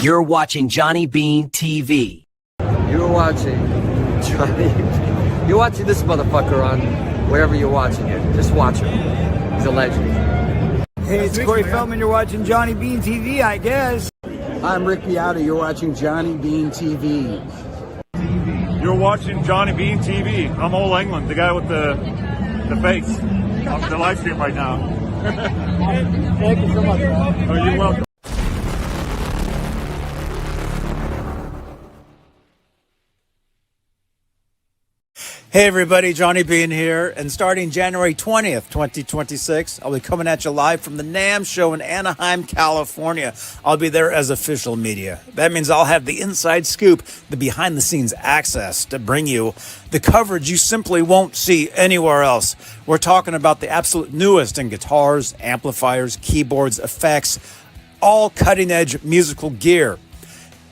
You're watching Johnny Beane TV. You're watching Johnny. You're watching this motherfucker on wherever you're watching it. Just watch him. He's a legend. Hey, it's Corey Feldman. You're watching Johnny Beane TV, I guess. I'm Rick Beata. You're watching Johnny Beane TV. You're watching Johnny Beane TV. I'm Ole England, the guy with the face. On the live stream right now. Thank you so much. Oh, you're welcome. Hey everybody, Johnny Beane here, and starting January 20th, 2026, I'll be coming at you live from the NAMM show in Anaheim, California. I'll be there as official media. That means I'll have the inside scoop, the behind-the-scenes access to bring you the coverage you simply won't see anywhere else. We're talking about the absolute newest in guitars, amplifiers, keyboards, effects, all cutting-edge musical gear.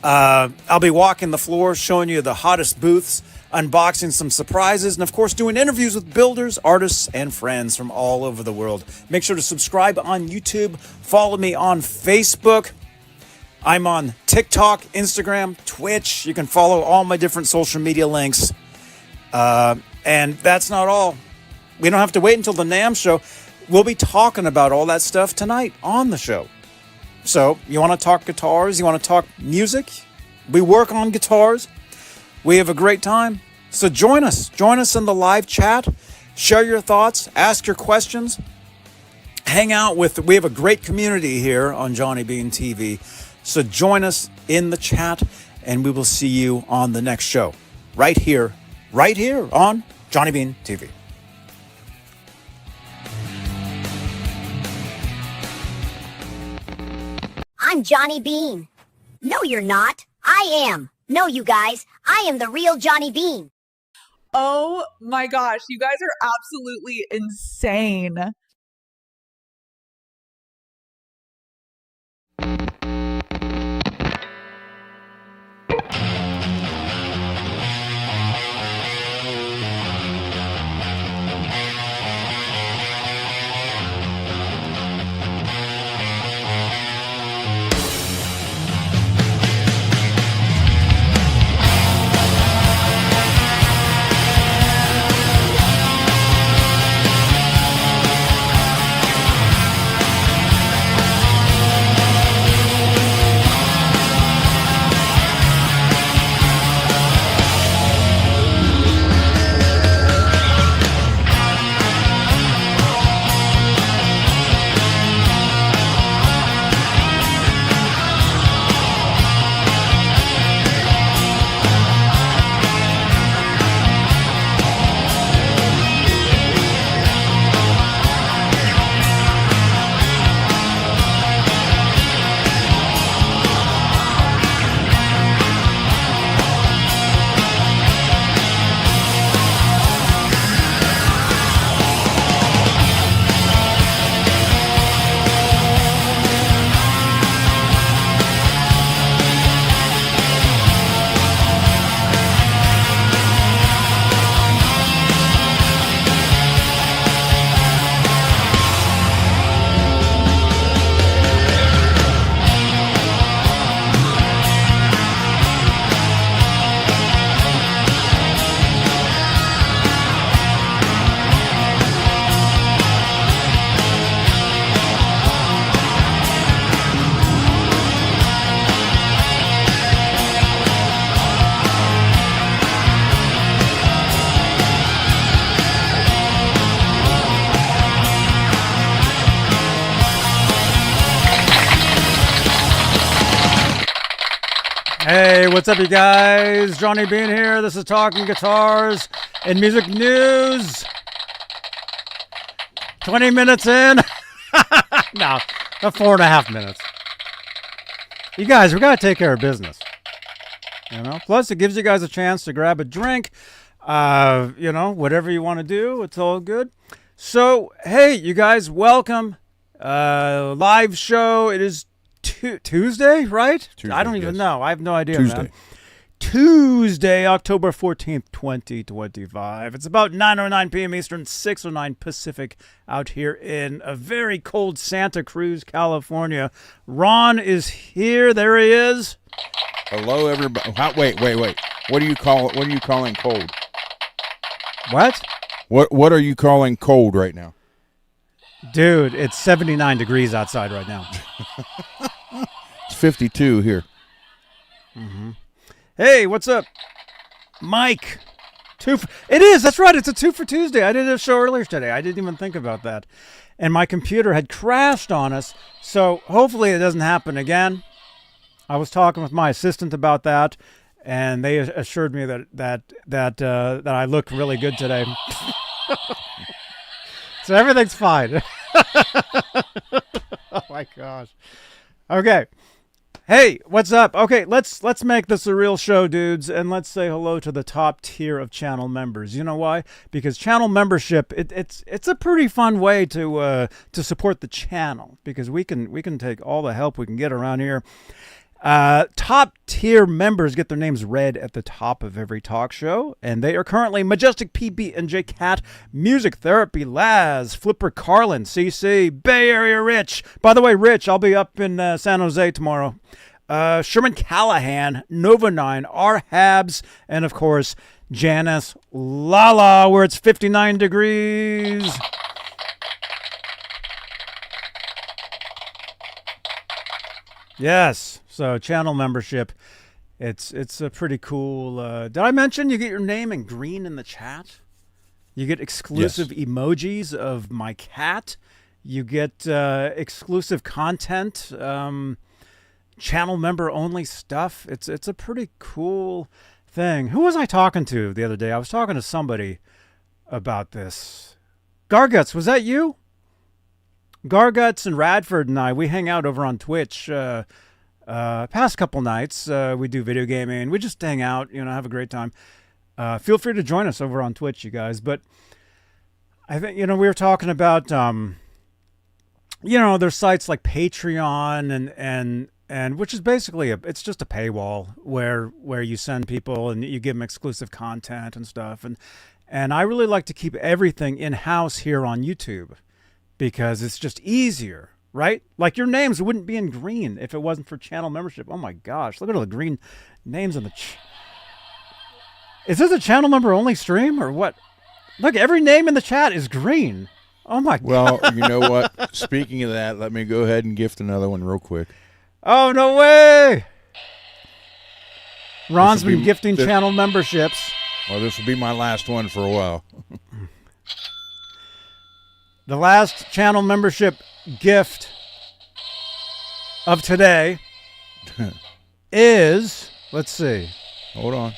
I'll be walking the floor, showing you the hottest booths, unboxing some surprises, and of course doing interviews with builders, artists, and friends from all over the world. Make sure to subscribe on YouTube, follow me on Facebook. I'm on TikTok, Instagram, Twitch. You can follow all my different social media links. And that's not all. We don't have to wait until the NAMM show. We'll be talking about all that stuff tonight on the show. So, you want to talk guitars? You want to talk music? We work on guitars. We have a great time. So join us. Join us in the live chat. Share your thoughts. Ask your questions. Hang out with... We have a great community here on Johnny Beane TV. So join us in the chat, and we will see you on the next show. Right here on Johnny Beane TV. I'm Johnny Beane. No, you're not. I am. No, you guys. I am the real Johnny Beane. Oh my gosh, you guys are absolutely insane. Hey, what's up, you guys? Johnny Beane here. This is Talking Guitars and Music News. 20 minutes in. No, about 4.5 minutes. You guys, we got to take care of business. You know, plus it gives you guys a chance to grab a drink. You know, whatever you want to do, it's all good. So, hey, you guys, welcome. Live show. It is Tuesday, right? Tuesday, I don't even know. I have no idea, Tuesday. man. Tuesday, October 14th, 2025. It's about 9:09 p.m. Eastern, 6:09 Pacific out here in a very cold Santa Cruz, California. Ron is here. There he is. Hello, everybody. Wait. What do you calling cold? What? What are you calling cold right now? Dude, it's 79 degrees outside right now. It's 52 here. Mm-hmm. Hey, what's up? Mike. It is, that's right, it's a 2 for Tuesday. I did a show earlier today. I didn't even think about that. And my computer had crashed on us, so hopefully it doesn't happen again. I was talking with my assistant about that, and they assured me that I look really good today. So everything's fine. Oh my gosh. Okay. Hey, what's up? Okay, let's make this a real show, dudes, and let's say hello to the top tier of channel members. You know why? Because channel membership, it's a pretty fun way to support the channel, because we can take all the help we can get around here. Top tier members get their names read at the top of every talk show, and they are currently Majestic PB and J Cat, Music Therapy Laz, Flipper Carlin, CC, Bay Area Rich. By the way, Rich, I'll be up in San Jose tomorrow. Sherman Callahan, Nova 9, R Habs, and of course Janice Lala, where it's 59 degrees. Yes. So channel membership, it's a pretty cool. Did I mention you get your name in green in the chat? You get exclusive emojis of my cat. You get exclusive content, channel member only stuff. It's a pretty cool thing. Who was I talking to the other day? I was talking to somebody about this. Garguts, was that you? Garguts and Radford and I, we hang out over on Twitch. Past couple nights, we do video gaming. We just hang out, have a great time. Feel free to join us over on Twitch, you guys. But I think, we were talking about, there's sites like Patreon and which is basically it's just a paywall where you send people and you give them exclusive content and stuff. And I really like to keep everything in-house here on YouTube because it's just easier. Right? Like your names wouldn't be in green if it wasn't for channel membership. Oh my gosh. Look at all the green names in the Is this a channel member only stream or what? Look, every name in the chat is green. Oh my god. Well, you know what? Speaking of that, let me go ahead and gift another one real quick. Oh, no way. Ron's been gifting channel memberships. Well, this will be my last one for a while. The last channel membership gift of today is, let's see. Hold on.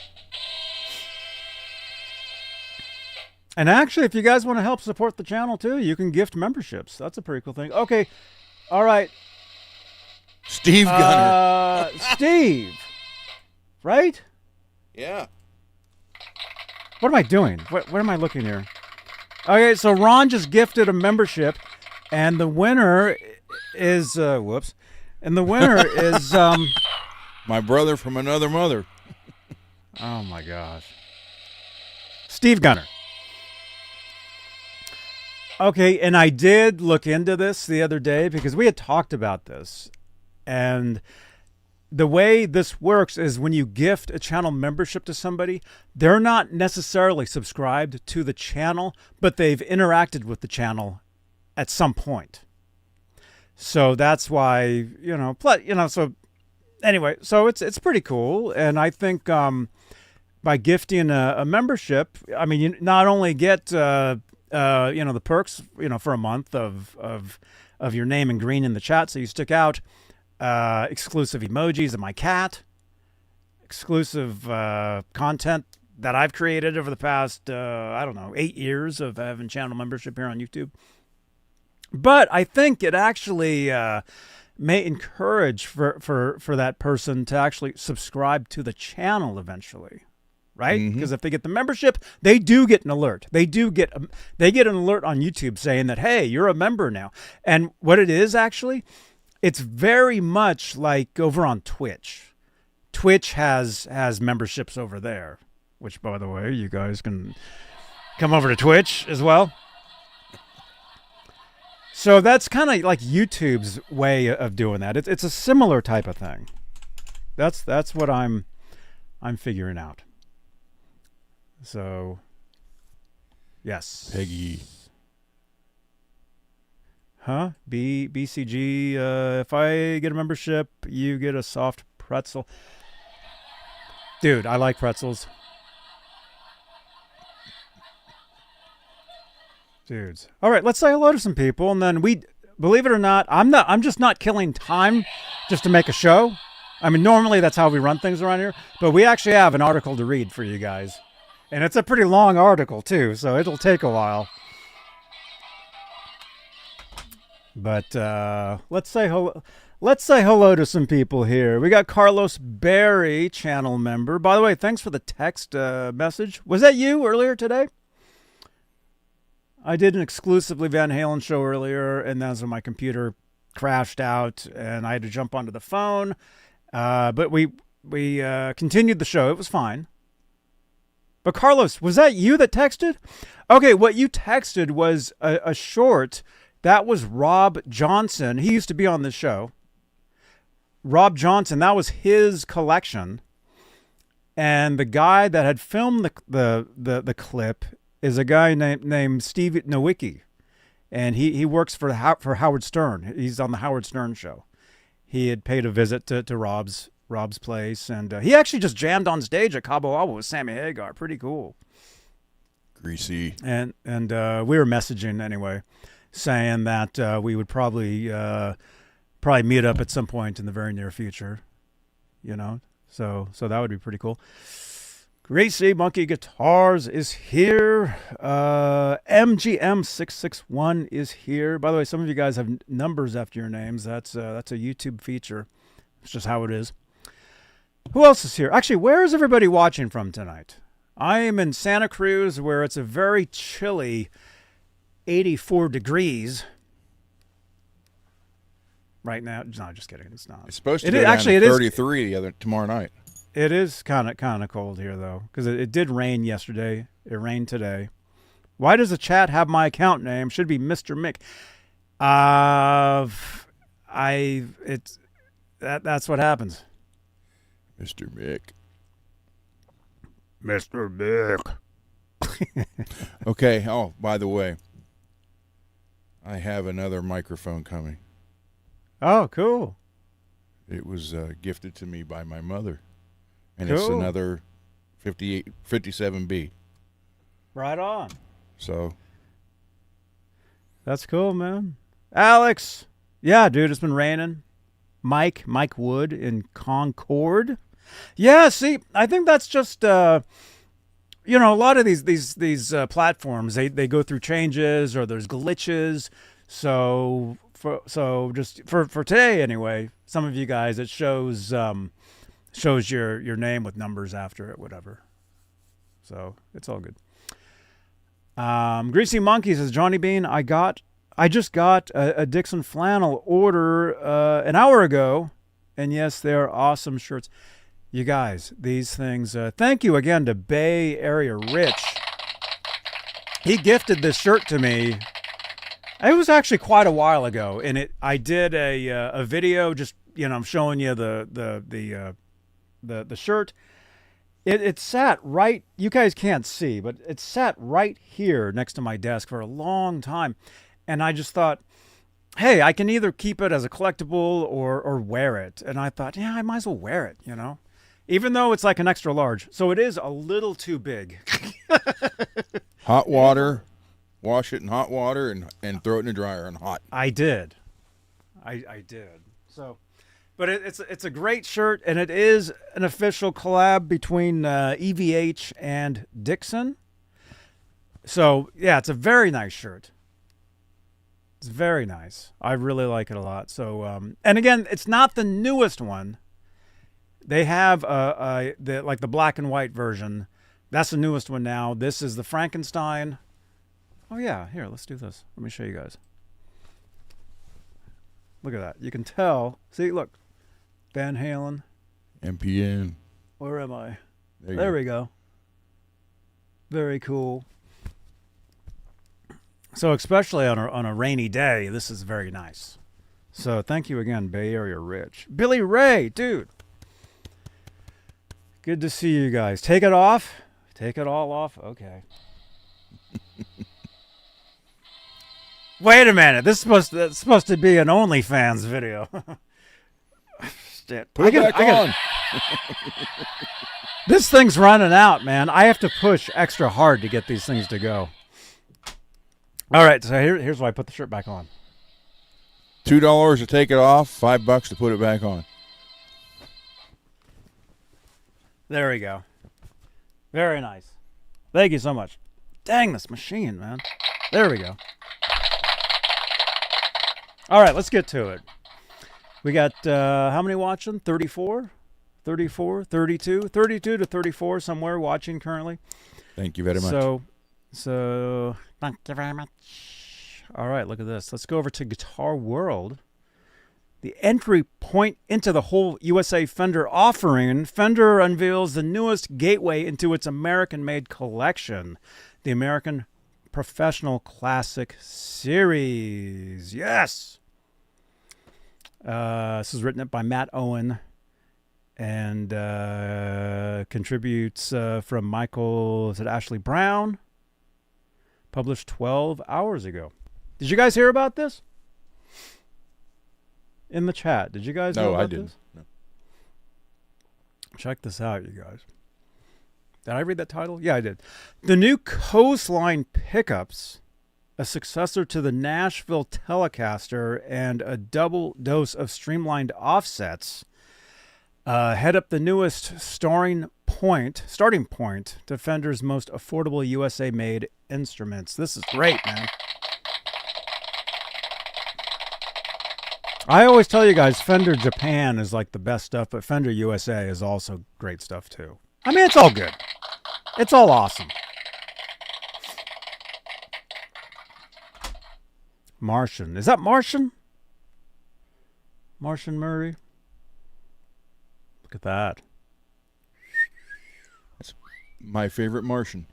And actually, if you guys want to help support the channel too, you can gift memberships. That's a pretty cool thing. Okay. All right. Steve Gunner. Steve. Right? Yeah. What am I doing? What am I looking here? Okay, so Ron just gifted a membership, and the winner is whoops. And the winner is my brother from another mother. Oh my gosh. Steve Gunner. Okay, and I did look into this the other day because we had talked about this. And the way this works is when you gift a channel membership to somebody, they're not necessarily subscribed to the channel, but they've interacted with the channel at some point. So that's why, so anyway, so it's pretty cool. And I think by gifting a membership, I mean, you not only get, the perks, for a month of your name in green in the chat, so you stick out, exclusive emojis of my cat, exclusive content that I've created over the past 8 years of having channel membership here on YouTube. But I think it actually may encourage for that person to actually subscribe to the channel eventually, right? Because if they get the membership, they do get an alert. They get an alert on YouTube saying that, hey, you're a member now. And what it is actually, it's very much like over on Twitch. Twitch has memberships over there, which, by the way, you guys can come over to Twitch as well. So that's kind of like YouTube's way of doing that. It's a similar type of thing. That's what I'm figuring out. So, yes. Peggy. Huh? BCG. If I get a membership, you get a soft pretzel. Dude, I like pretzels. Dudes. All right, let's say hello to some people, and then believe it or not, I'm just not killing time just to make a show. I mean, normally that's how we run things around here, but we actually have an article to read for you guys. And it's a pretty long article too, so it'll take a while. But let's say hello to some people here. We got Carlos Berry, channel member. By the way, thanks for the text message. Was that you earlier today? I did an exclusively Van Halen show earlier, and that's when my computer crashed out, and I had to jump onto the phone. But we continued the show. It was fine. But Carlos, was that you that texted? Okay, what you texted was a short. That was Rob Johnson. He used to be on this show. Rob Johnson, that was his collection. And the guy that had filmed the clip is a guy named Steve Nowicki. And he works for Howard Stern. He's on the Howard Stern show. He had paid a visit to Rob's place, and he actually just jammed on stage at Cabo Wabo with Sammy Hagar. Pretty cool. Greasy. And we were messaging anyway, saying that we would probably meet up at some point in the very near future, you know. So that would be pretty cool. Greasy Monkey Guitars is here. MGM661 is here. By the way, some of you guys have numbers after your names. That's a YouTube feature. It's just how it is. Who else is here? Actually, where is everybody watching from tonight? I am in Santa Cruz, where it's a very chilly 84 degrees right now. No, just kidding. It's not. It's supposed to be actually 33 tomorrow night. It is kind of cold here, though, because it did rain yesterday. It rained today. Why does the chat have my account name? Should be Mr. Mick. That's what happens. Mr. Mick. Mr. Mick. Okay. Oh, by the way, I have another microphone coming. Oh, cool. It was gifted to me by my mother. And cool. It's another 57B. Right on. So. That's cool, man. Alex. Yeah, dude, it's been raining. Mike Wood in Concord. Yeah, see, I think that's just, a lot of these platforms, they go through changes or there's glitches. So just for today anyway, some of you guys, it shows your name with numbers after it, whatever. So it's all good. Greasy Monkey says, Johnny Beane, I just got a Dixon flannel order an hour ago, and yes, they are awesome shirts. You guys, these things. Thank you again to Bay Area Rich. He gifted this shirt to me. It was actually quite a while ago, and I did a video just I'm showing you the shirt. It sat right, you guys can't see, but it sat right here next to my desk for a long time. And I just thought, hey, I can either keep it as a collectible or wear it. And I thought, yeah, I might as well wear it, even though it's like an extra large. So it is a little too big. Hot water, wash it in hot water and throw it in the dryer on hot. I did. I did. So... But it's a great shirt, and it is an official collab between EVH and Dixon. So, yeah, it's a very nice shirt. It's very nice. I really like it a lot. So, and again, it's not the newest one. They have the black and white version. That's the newest one now. This is the Frankenstein. Oh, yeah. Here, let's do this. Let me show you guys. Look at that. You can tell. See, look. Van Halen, MPN. Where am I? There, There we go. Very cool. So especially on a rainy day, this is very nice. So thank you again, Bay Area Rich. Billy Ray, dude. Good to see you guys. Take it off. Take it all off. Okay. Wait a minute. This is supposed to be an OnlyFans video. Shit. Put it back on. This thing's running out, man. I have to push extra hard to get these things to go. All right, so here's why I put the shirt back on. $2 to take it off, $5 to put it back on. There we go. Very nice. Thank you so much. Dang, this machine, man. There we go. All right, let's get to it. We got, how many watching? 34? 34? 32? 32 to 34 somewhere watching currently. Thank you very much. So thank you very much. All right, look at this. Let's go over to Guitar World. The entry point into the whole USA Fender offering, Fender unveils the newest gateway into its American-made collection, the American Professional Classic Series. Yes! This is written up by Matt Owen and contributes from Michael, is it Ashley Brown? Published 12 hours ago. Did you guys hear about this? In the chat. Did you guys know about I didn't. this? No. Check this out, you guys. Did I read that title? Yeah, I did. The new Coastline pickups, a successor to the Nashville Telecaster and a double dose of streamlined offsets, head up the newest starting point to Fender's most affordable USA-made instruments. This is great, man. I always tell you guys, Fender Japan is like the best stuff, but Fender USA is also great stuff too. I mean, it's all good. It's all awesome. Martian. Is that Martian? Martian Murray? Look at that. That's my favorite Martian.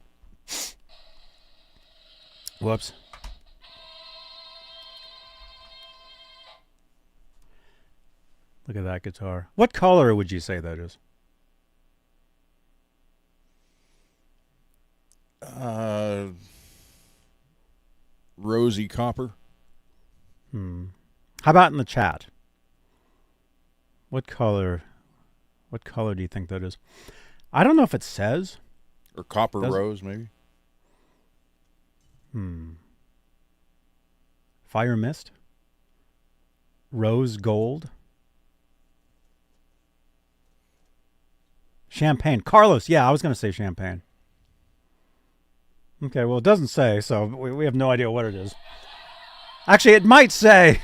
Whoops. Look at that guitar. What color would you say that is? Rosy copper. How about in the chat? What color do you think that is? I don't know if it says. Or copper rose, maybe. Fire mist? Rose gold? Champagne. Carlos, yeah, I was going to say champagne. Okay, well, it doesn't say, so we have no idea what it is. Actually, it might say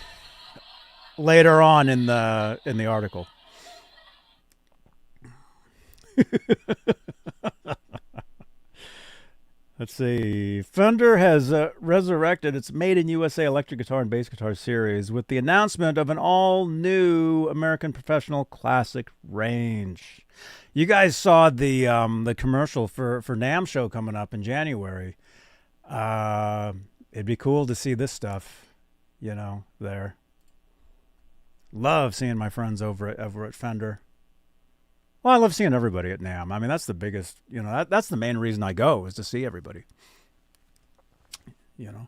later on in the article. Let's see. Fender has resurrected its Made in USA electric guitar and bass guitar series with the announcement of an all-new American Professional Classic range. You guys saw the commercial for NAMM show coming up in January. It'd be cool to see this stuff, you know, there. Love seeing my friends over at Fender. Well, I love seeing everybody at NAMM. I mean, that's the biggest, you know, that's the main reason I go, is to see everybody. You know.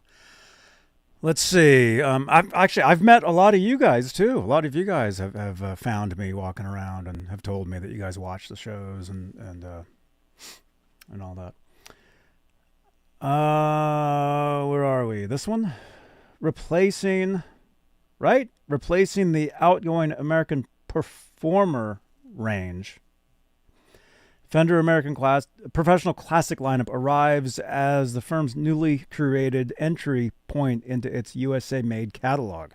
Let's see. I've met a lot of you guys too. A lot of you guys have found me walking around and have told me that you guys watch the shows and all that. Where are we? This one? Replacing the outgoing American Performer range. Fender American Professional Classic lineup arrives as the firm's newly created entry point into its USA-made catalog.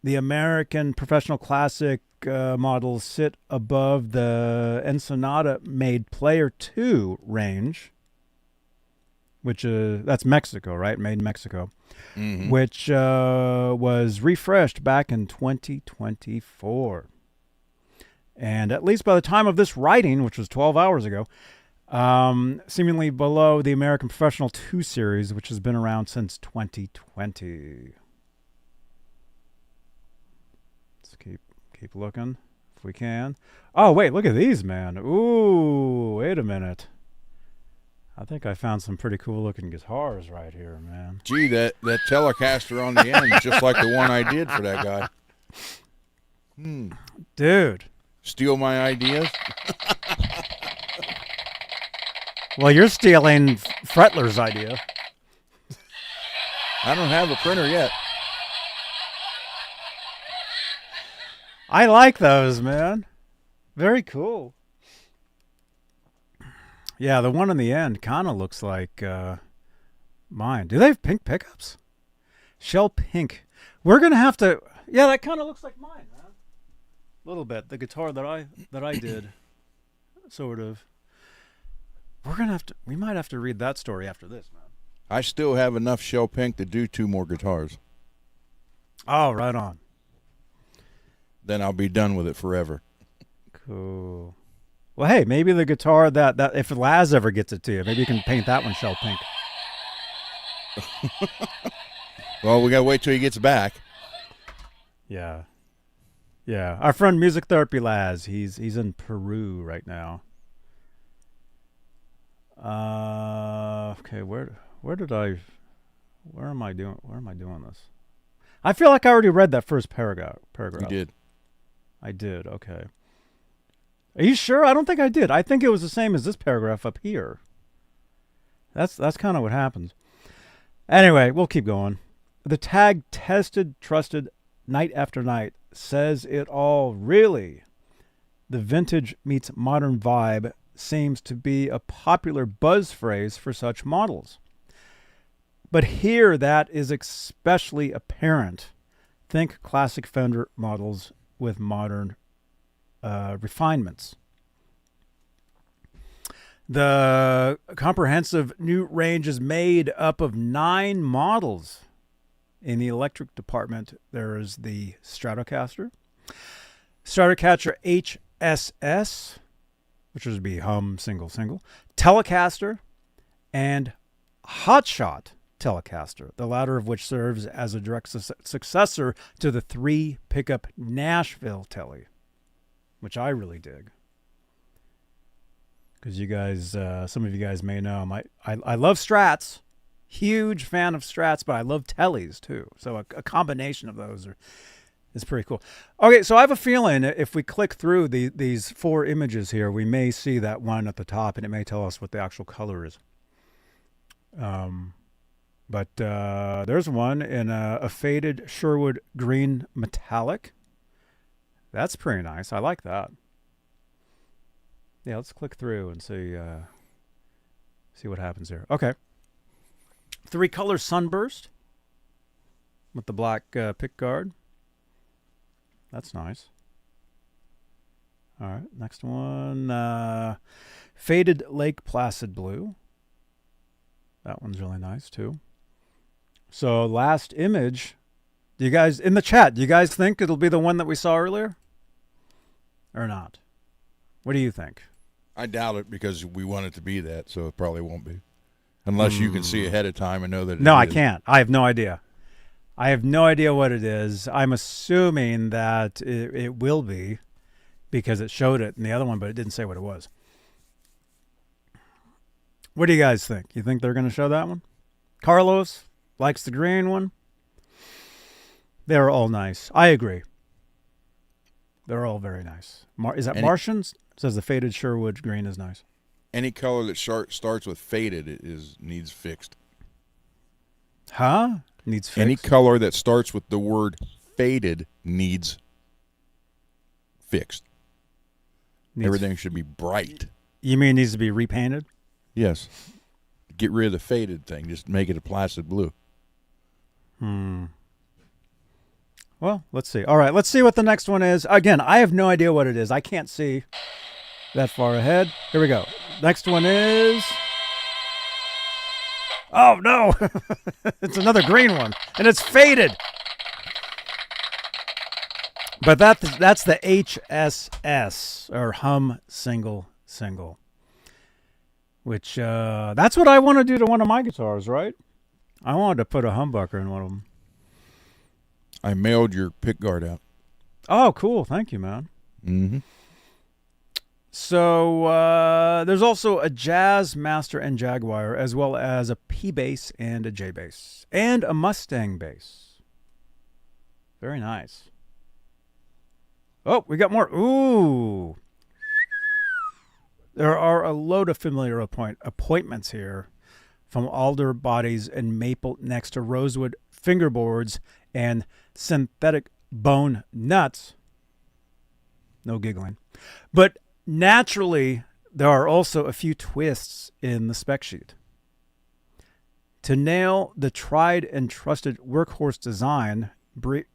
The American Professional Classic models sit above the Ensenada-made Player 2 range, which that's Mexico, right? Made in Mexico, which was refreshed back in 2024. And at least by the time of this writing, which was 12 hours ago, seemingly below the American Professional 2 Series, which has been around since 2020. Let's keep looking if we can. Oh, wait, look at these, man. Ooh, wait a minute. I think I found some pretty cool looking guitars right here, man. Gee, that Telecaster on the end is just like the one I did for that guy. Dude. Steal my ideas? Well, you're stealing Fretler's idea. I don't have a printer yet. I like those, man. Very cool. Yeah, the one in the end kind of looks like mine. Do they have pink pickups? Shell pink. We're gonna have to. Yeah, that kind of looks like mine, man. A little bit. The guitar that I did, sort of. We're gonna have to. We might have to read that story after this, man. I still have enough shell pink to do 2 more guitars. Oh, right on. Then I'll be done with it forever. Cool. Well, hey, maybe the guitar that if Laz ever gets it to you, maybe you can paint that one shell pink. Well, we gotta wait till he gets back. Yeah. Yeah. Our friend Music Therapy Laz, he's in Peru right now. Okay, where am I doing this? I feel like I already read that first paragraph. You did. I did, okay. Are you sure? I don't think I did. I think it was the same as this paragraph up here. That's kind of what happens. Anyway, we'll keep going. The tag tested, trusted, night after night says it all. Really, the vintage meets modern vibe seems to be a popular buzz phrase for such models. But here that is especially apparent. Think classic Fender models with modern refinements. The comprehensive new range is made up of 9 models. In the electric department, there is the Stratocaster, Stratocaster HSS, which would be hum, single, Telecaster, and Hotshot Telecaster, the latter of which serves as a direct successor to the 3-pickup Nashville Tele, which I really dig. Because you guys, some of you guys may know, I love Strats, huge fan of Strats, but I love Teles too. So a combination of those is pretty cool. Okay, so I have a feeling if we click through these 4 images here, we may see that one at the top, and it may tell us what the actual color is. But there's one in a faded Sherwood green metallic. That's pretty nice. I like that. Yeah, let's click through and see what happens here. Okay. 3-color sunburst with the black pick guard. That's nice. All right, next one. Faded Lake Placid blue. That one's really nice too. So last image. Do you guys in the chat? Do you guys think it'll be the one that we saw earlier, or not? What do you think? I doubt it because we want it to be that, so it probably won't be. Unless you can see ahead of time and know that it No, is. I can't. I have no idea. I have no idea what it is. I'm assuming that it will be because it showed it in the other one, but it didn't say what it was. What do you guys think? You think they're going to show that one? Carlos likes the green one. They're all nice. I agree. They're all very nice. Is that Martians? It says the faded Sherwood green is nice. Any color that starts with faded needs fixed. Huh? Needs fixed? Any color that starts with the word faded needs fixed. Everything should be bright. You mean it needs to be repainted? Yes. Get rid of the faded thing. Just make it a placid blue. Well, let's see. All right, let's see what the next one is. Again, I have no idea what it is. I can't see that far ahead. Here we go. Next one is... Oh, no. It's another green one, and it's faded. But that's the HSS, or hum single, which that's what I want to do to one of my guitars, right? I wanted to put a humbucker in one of them. I mailed your pickguard out. Oh, cool. Thank you, man. Mm-hmm. So there's also a Jazz Master and Jaguar, as well as a P bass and a J bass, and a Mustang bass. Very nice. Oh, we got more. Ooh. There are a load of familiar appointments here, from alder bodies and maple next to rosewood fingerboards and synthetic bone nuts. No giggling. But naturally, there are also a few twists in the spec sheet. To nail the tried and trusted workhorse design brief,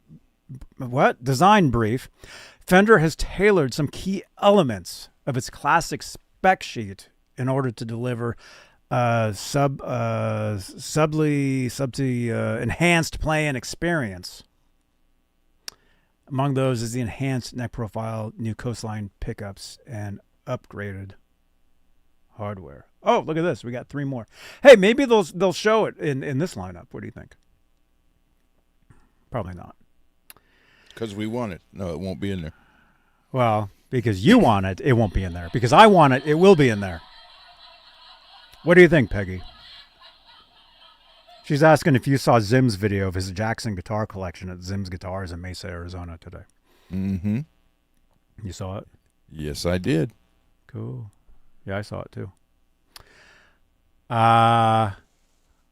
Fender has tailored some key elements of its classic spec sheet in order to deliver subtly enhanced playing experience. Among those is the enhanced neck profile, new Coastline pickups, and upgraded hardware. Oh, look at this. We got 3 more. Hey, maybe they'll show it in this lineup. What do you think? Probably not. Because we want it. No, it won't be in there. Well, because you want it, it won't be in there. Because I want it, it will be in there. What do you think, Peggy? She's asking if you saw Zim's video of his Jackson guitar collection at Zim's Guitars in Mesa, Arizona today. Mm-hmm. You saw it? Yes, I did. Cool. Yeah, I saw it too. I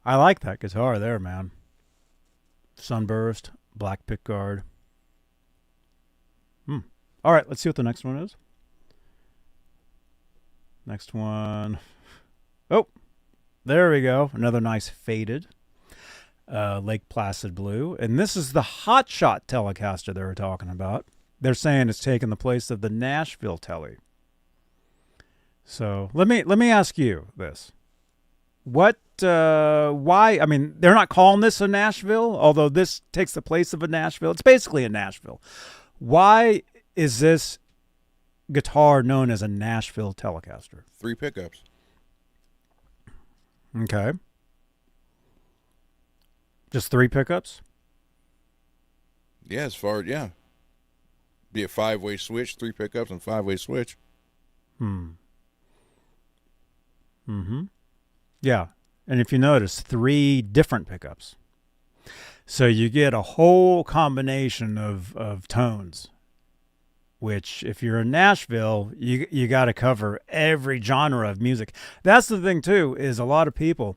like that guitar there, man. Sunburst, black pickguard. All right, let's see what the next one is. Next one. Oh, there we go. Another nice faded Lake Placid blue. And this is the Hot Shot Telecaster they were talking about. They're saying it's taking the place of the Nashville Tele. So let me ask you this. Why, I mean, they're not calling this a Nashville, although this takes the place of a Nashville. It's basically a Nashville. Why is this guitar known as a Nashville Telecaster? 3 pickups. Okay. Just 3 pickups? Yeah, yeah. Be a 5-way switch, 3 pickups, and 5-way switch. Yeah. And if you notice, 3 different pickups. So you get a whole combination of tones, which if you're in Nashville, you got to cover every genre of music. That's the thing, too, is a lot of people,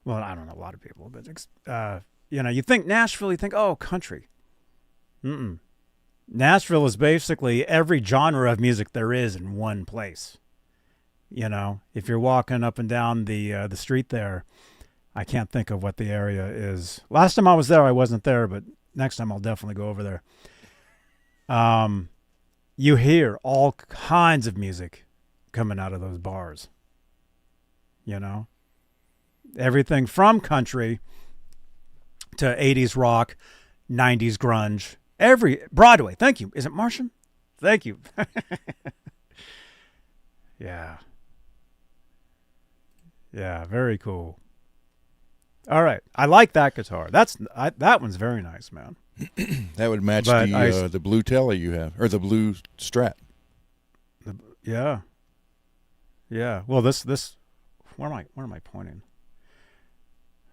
well, I don't know a lot of people, but, you think Nashville, you think, oh, country. Nashville is basically every genre of music there is in one place. If you're walking up and down the street there, I can't think of what the area is. Last time I was there, I wasn't there, but next time I'll definitely go over there. You hear all kinds of music coming out of those bars. Everything from country to 80s rock, 90s grunge, Broadway. Thank you. Is it Martian? Thank you. Yeah. Yeah, very cool. All right. I like that guitar. That one's very nice, man. That would match the blue Tele you have, or the blue Strat. Yeah. Yeah. Well, this where am I pointing?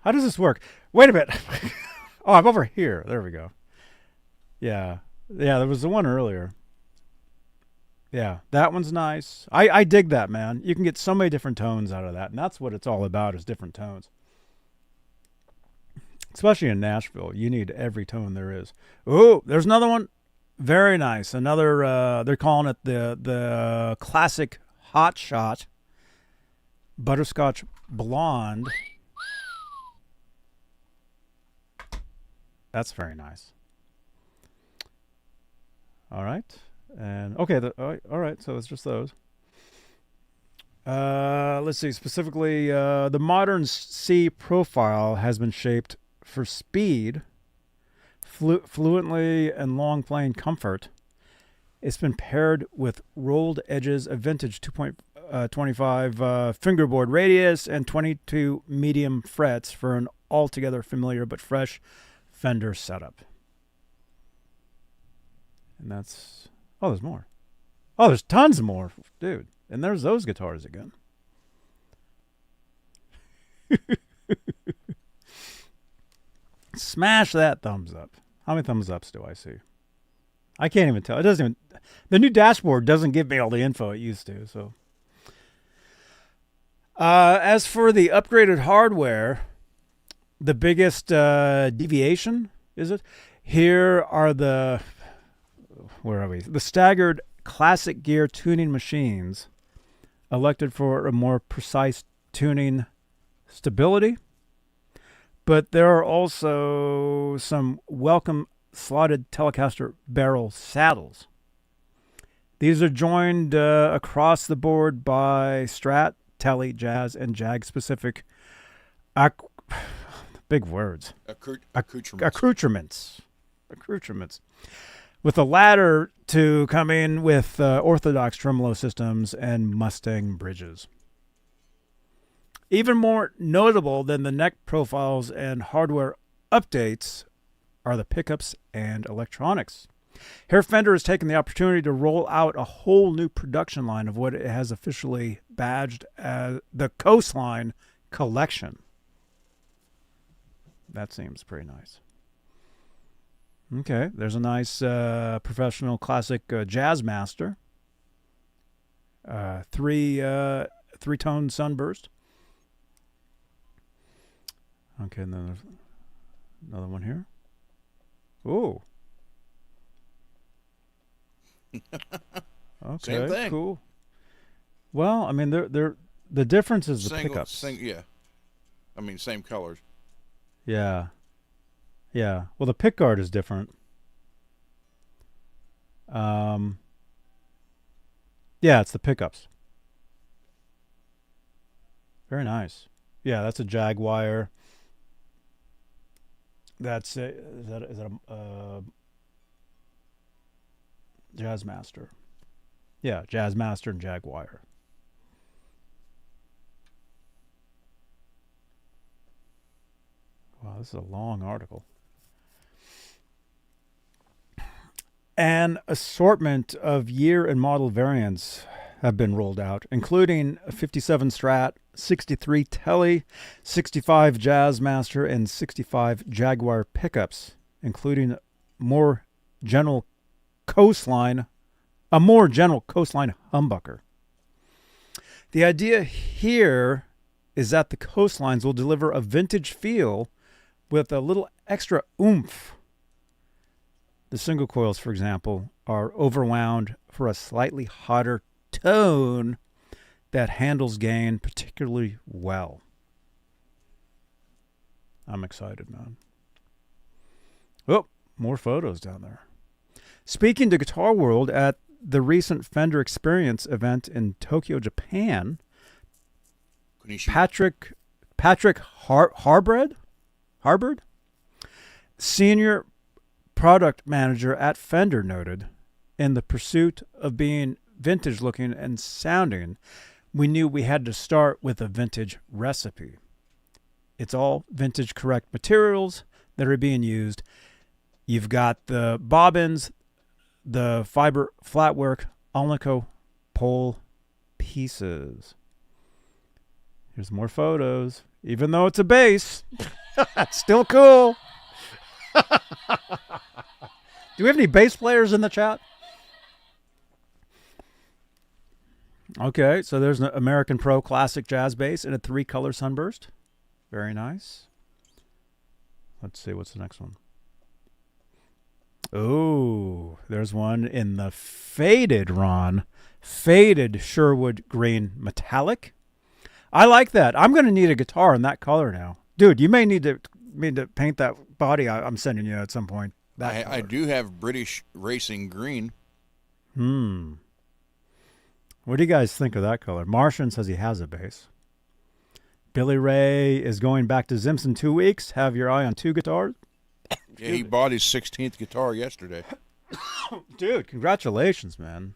How does this work? Wait a minute. Oh, I'm over here. There we go. Yeah. Yeah, there was the one earlier. Yeah, that one's nice. I dig that, man. You can get so many different tones out of that, and that's what it's all about, is different tones. Especially in Nashville, you need every tone there is. Ooh, there's another one. Very nice. Another, they're calling it the classic Hot Shot Butterscotch Blonde. That's very nice. All right. And okay, all right, so it's just those. Let's see. Specifically, the modern C profile has been shaped for speed, fluently and long playing comfort, It's been paired with rolled edges, a vintage 2.25 fingerboard radius, and 22 medium frets for an altogether familiar but fresh Fender setup. And that's... Oh, there's more. Oh, there's tons more, dude. And there's those guitars again. Smash that thumbs up. How many thumbs ups do I see? I can't even tell. It doesn't even... The new dashboard doesn't give me all the info it used to, so... As for the upgraded hardware, the biggest deviation, is it? Here are the... Where are we? The staggered classic gear tuning machines elected for a more precise tuning stability. But there are also some welcome slotted Telecaster barrel saddles. These are joined across the board by Strat, Tele, Jazz, and Jag-specific big words. Accoutrements. With the latter to come in with orthodox tremolo systems and Mustang bridges. Even more notable than the neck profiles and hardware updates are the pickups and electronics. Here, Fender has taken the opportunity to roll out a whole new production line of what it has officially badged as the Coastline Collection. That seems pretty nice. Okay, there's a nice professional classic Jazz Master. Three-tone sunburst. Okay, and then there's another one here. Ooh. Okay, Same thing. Cool. Well, I mean, the difference is the pickups. Yeah. I mean, same colors. Yeah. Yeah. Well, the pickguard is different. Yeah, it's the pickups. Very nice. Yeah, that's a Jaguar. That's a, is that a Jazz Master? Yeah, Jazz Master and Jaguar. Wow, this is a long article. An assortment of year and model variants have been rolled out, including a 57 Strat, 63 Tele, 65 Jazz Master, and 65 Jaguar pickups, including a more general Coastline humbucker. The idea here is that the Coastlines will deliver a vintage feel with a little extra oomph. The single coils, for example, are overwound for a slightly hotter tone that handles gain particularly well. I'm excited, man. Oh, more photos down there. Speaking to Guitar World at the recent Fender Experience event in Tokyo, Japan, Patrick Harbord, senior product manager at Fender, noted, in the pursuit of being vintage looking and sounding, we knew we had to start with a vintage recipe. It's all vintage correct materials that are being used. You've got the bobbins, the fiber flatwork, Alnico pole pieces. Here's more photos. Even though it's a bass, it's still cool. Do we have any bass players in the chat? Okay, so there's an American Pro Classic Jazz bass in a 3-color sunburst. Very nice. Let's see, what's the next one? Oh, there's one in the faded Sherwood green metallic. I like that. I'm going to need a guitar in that color now. Dude, you may need to paint that body I'm sending you at some point. I do have British Racing Green. What do you guys think of that color? Martian says he has a bass. Billy Ray is going back to Zims in 2 weeks. Have your eye on 2 guitars. Yeah, he bought his 16th guitar yesterday. Dude, congratulations, man.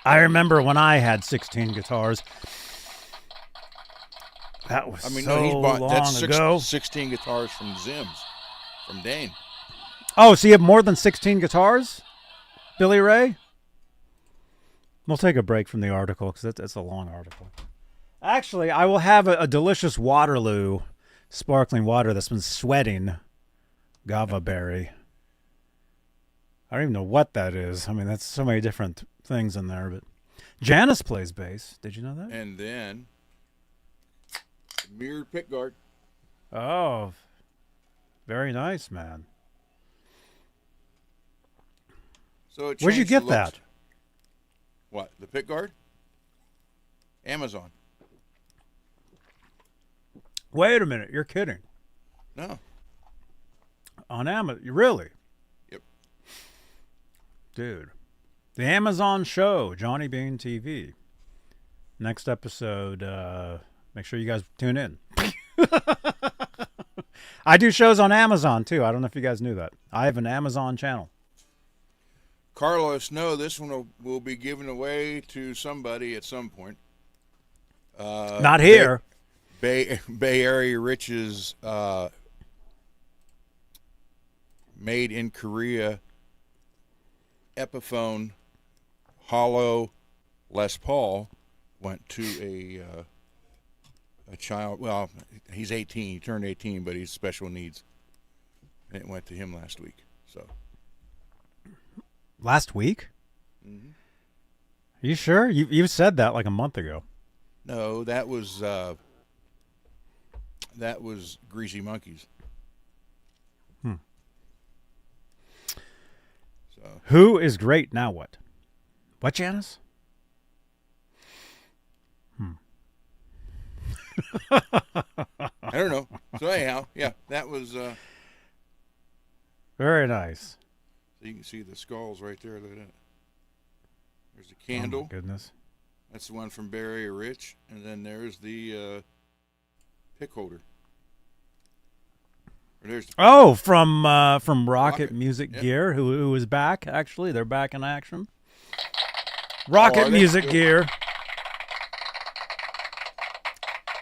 I remember when I had 16 guitars. That was I mean, so no, he's bought long ago. 16 guitars from Zims, from Dane. Oh, so you have more than 16 guitars, Billy Ray? We'll take a break from the article because it's a long article. Actually, I will have a delicious Waterloo sparkling water that's been sweating. Gava berry. I don't even know what that is. I mean, that's so many different things in there. But Janice plays bass. Did you know that? And then mirrored pickguard. Oh, very nice, man. So it Where'd you changed get the looks. that? What, the pickguard? Amazon. Wait a minute. You're kidding. No. On Amazon? Really? Yep. Dude. The Amazon show, Johnny Beane TV. Next episode, make sure you guys tune in. I do shows on Amazon, too. I don't know if you guys knew that. I have an Amazon channel. Carlos, no, this one will be given away to somebody at some point. Not here. Bay Area Rich's made in Korea Epiphone hollow Les Paul went to a child. Well, he's 18. He turned 18, but he's special needs, and it went to him last week. So Last week? mm-hmm. Are you sure? You said that like a month ago. No, that was Greasy Monkeys. So Who is great now? What? What, Janice? I don't know. So anyhow, yeah, that was. Very nice. So you can see the skulls right there. Look at that. There's the candle. Oh my goodness. That's the one from Bay Area Rich, and then there's the pick holder. Or there's the from Rocket Music Yep. Gear, who is back. Actually, they're back in action. Rocket are they? Music Gear.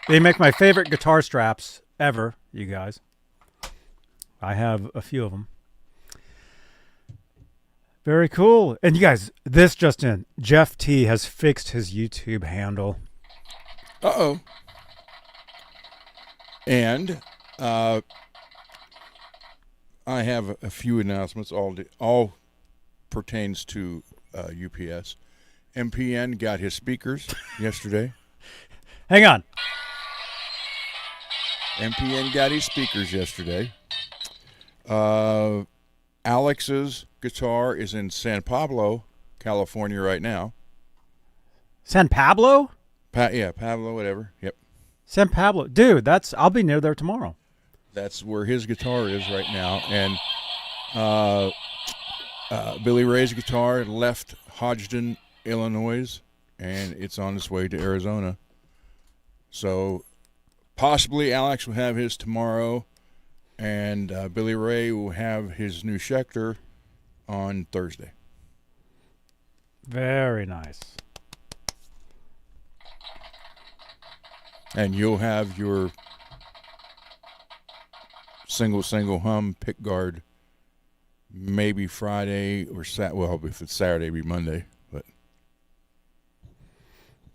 They make my favorite guitar straps ever, you guys. I have a few of them. Very cool. And you guys, this just in. Jeff T has fixed his YouTube handle. Uh-oh. And I have a few announcements. All pertains to UPS. MPN got his speakers yesterday. Hang on. MPN got his speakers yesterday. Alex's guitar is in San Pablo, California right now. San Pablo? Pablo, whatever. Yep. San Pablo. Dude, I'll be near there tomorrow. That's where his guitar is right now. And Billy Ray's guitar left Hodgdon, Illinois, and it's on its way to Arizona. So possibly Alex will have his tomorrow, and Billy Ray will have his new Schecter on Thursday. Very nice. And you'll have your single hum pickguard maybe Friday or well, if it's Saturday, it'll be Monday. But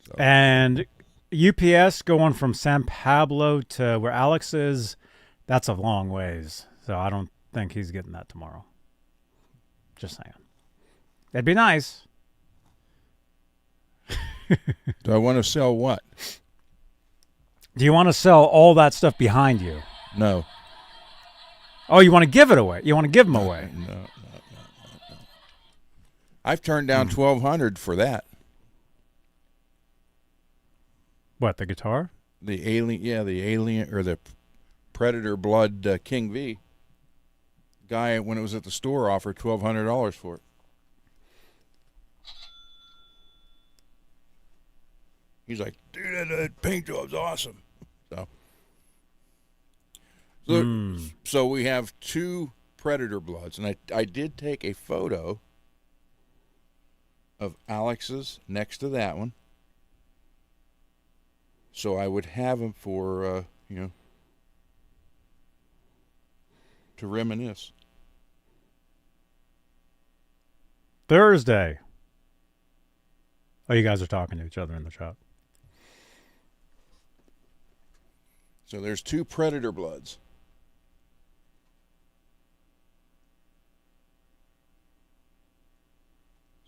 so. And UPS going from San Pablo to where Alex is, that's a long ways. So I don't think he's getting that tomorrow. Just saying. That'd be nice. Do I want to sell what? Do you want to sell all that stuff behind you? No. Oh, you want to give it away? You want to give them away? No. I've turned down $1,200 for that. What, the guitar? The alien or the Predator Blood King V. Guy, when it was at the store, offered $1,200 for it. He's like, dude, that paint job's awesome. So we have two Predator bloods, and I did take a photo of Alex's next to that one, so I would have them for to reminisce. Thursday. Oh, you guys are talking to each other in the chat. So there's 2 Predator bloods.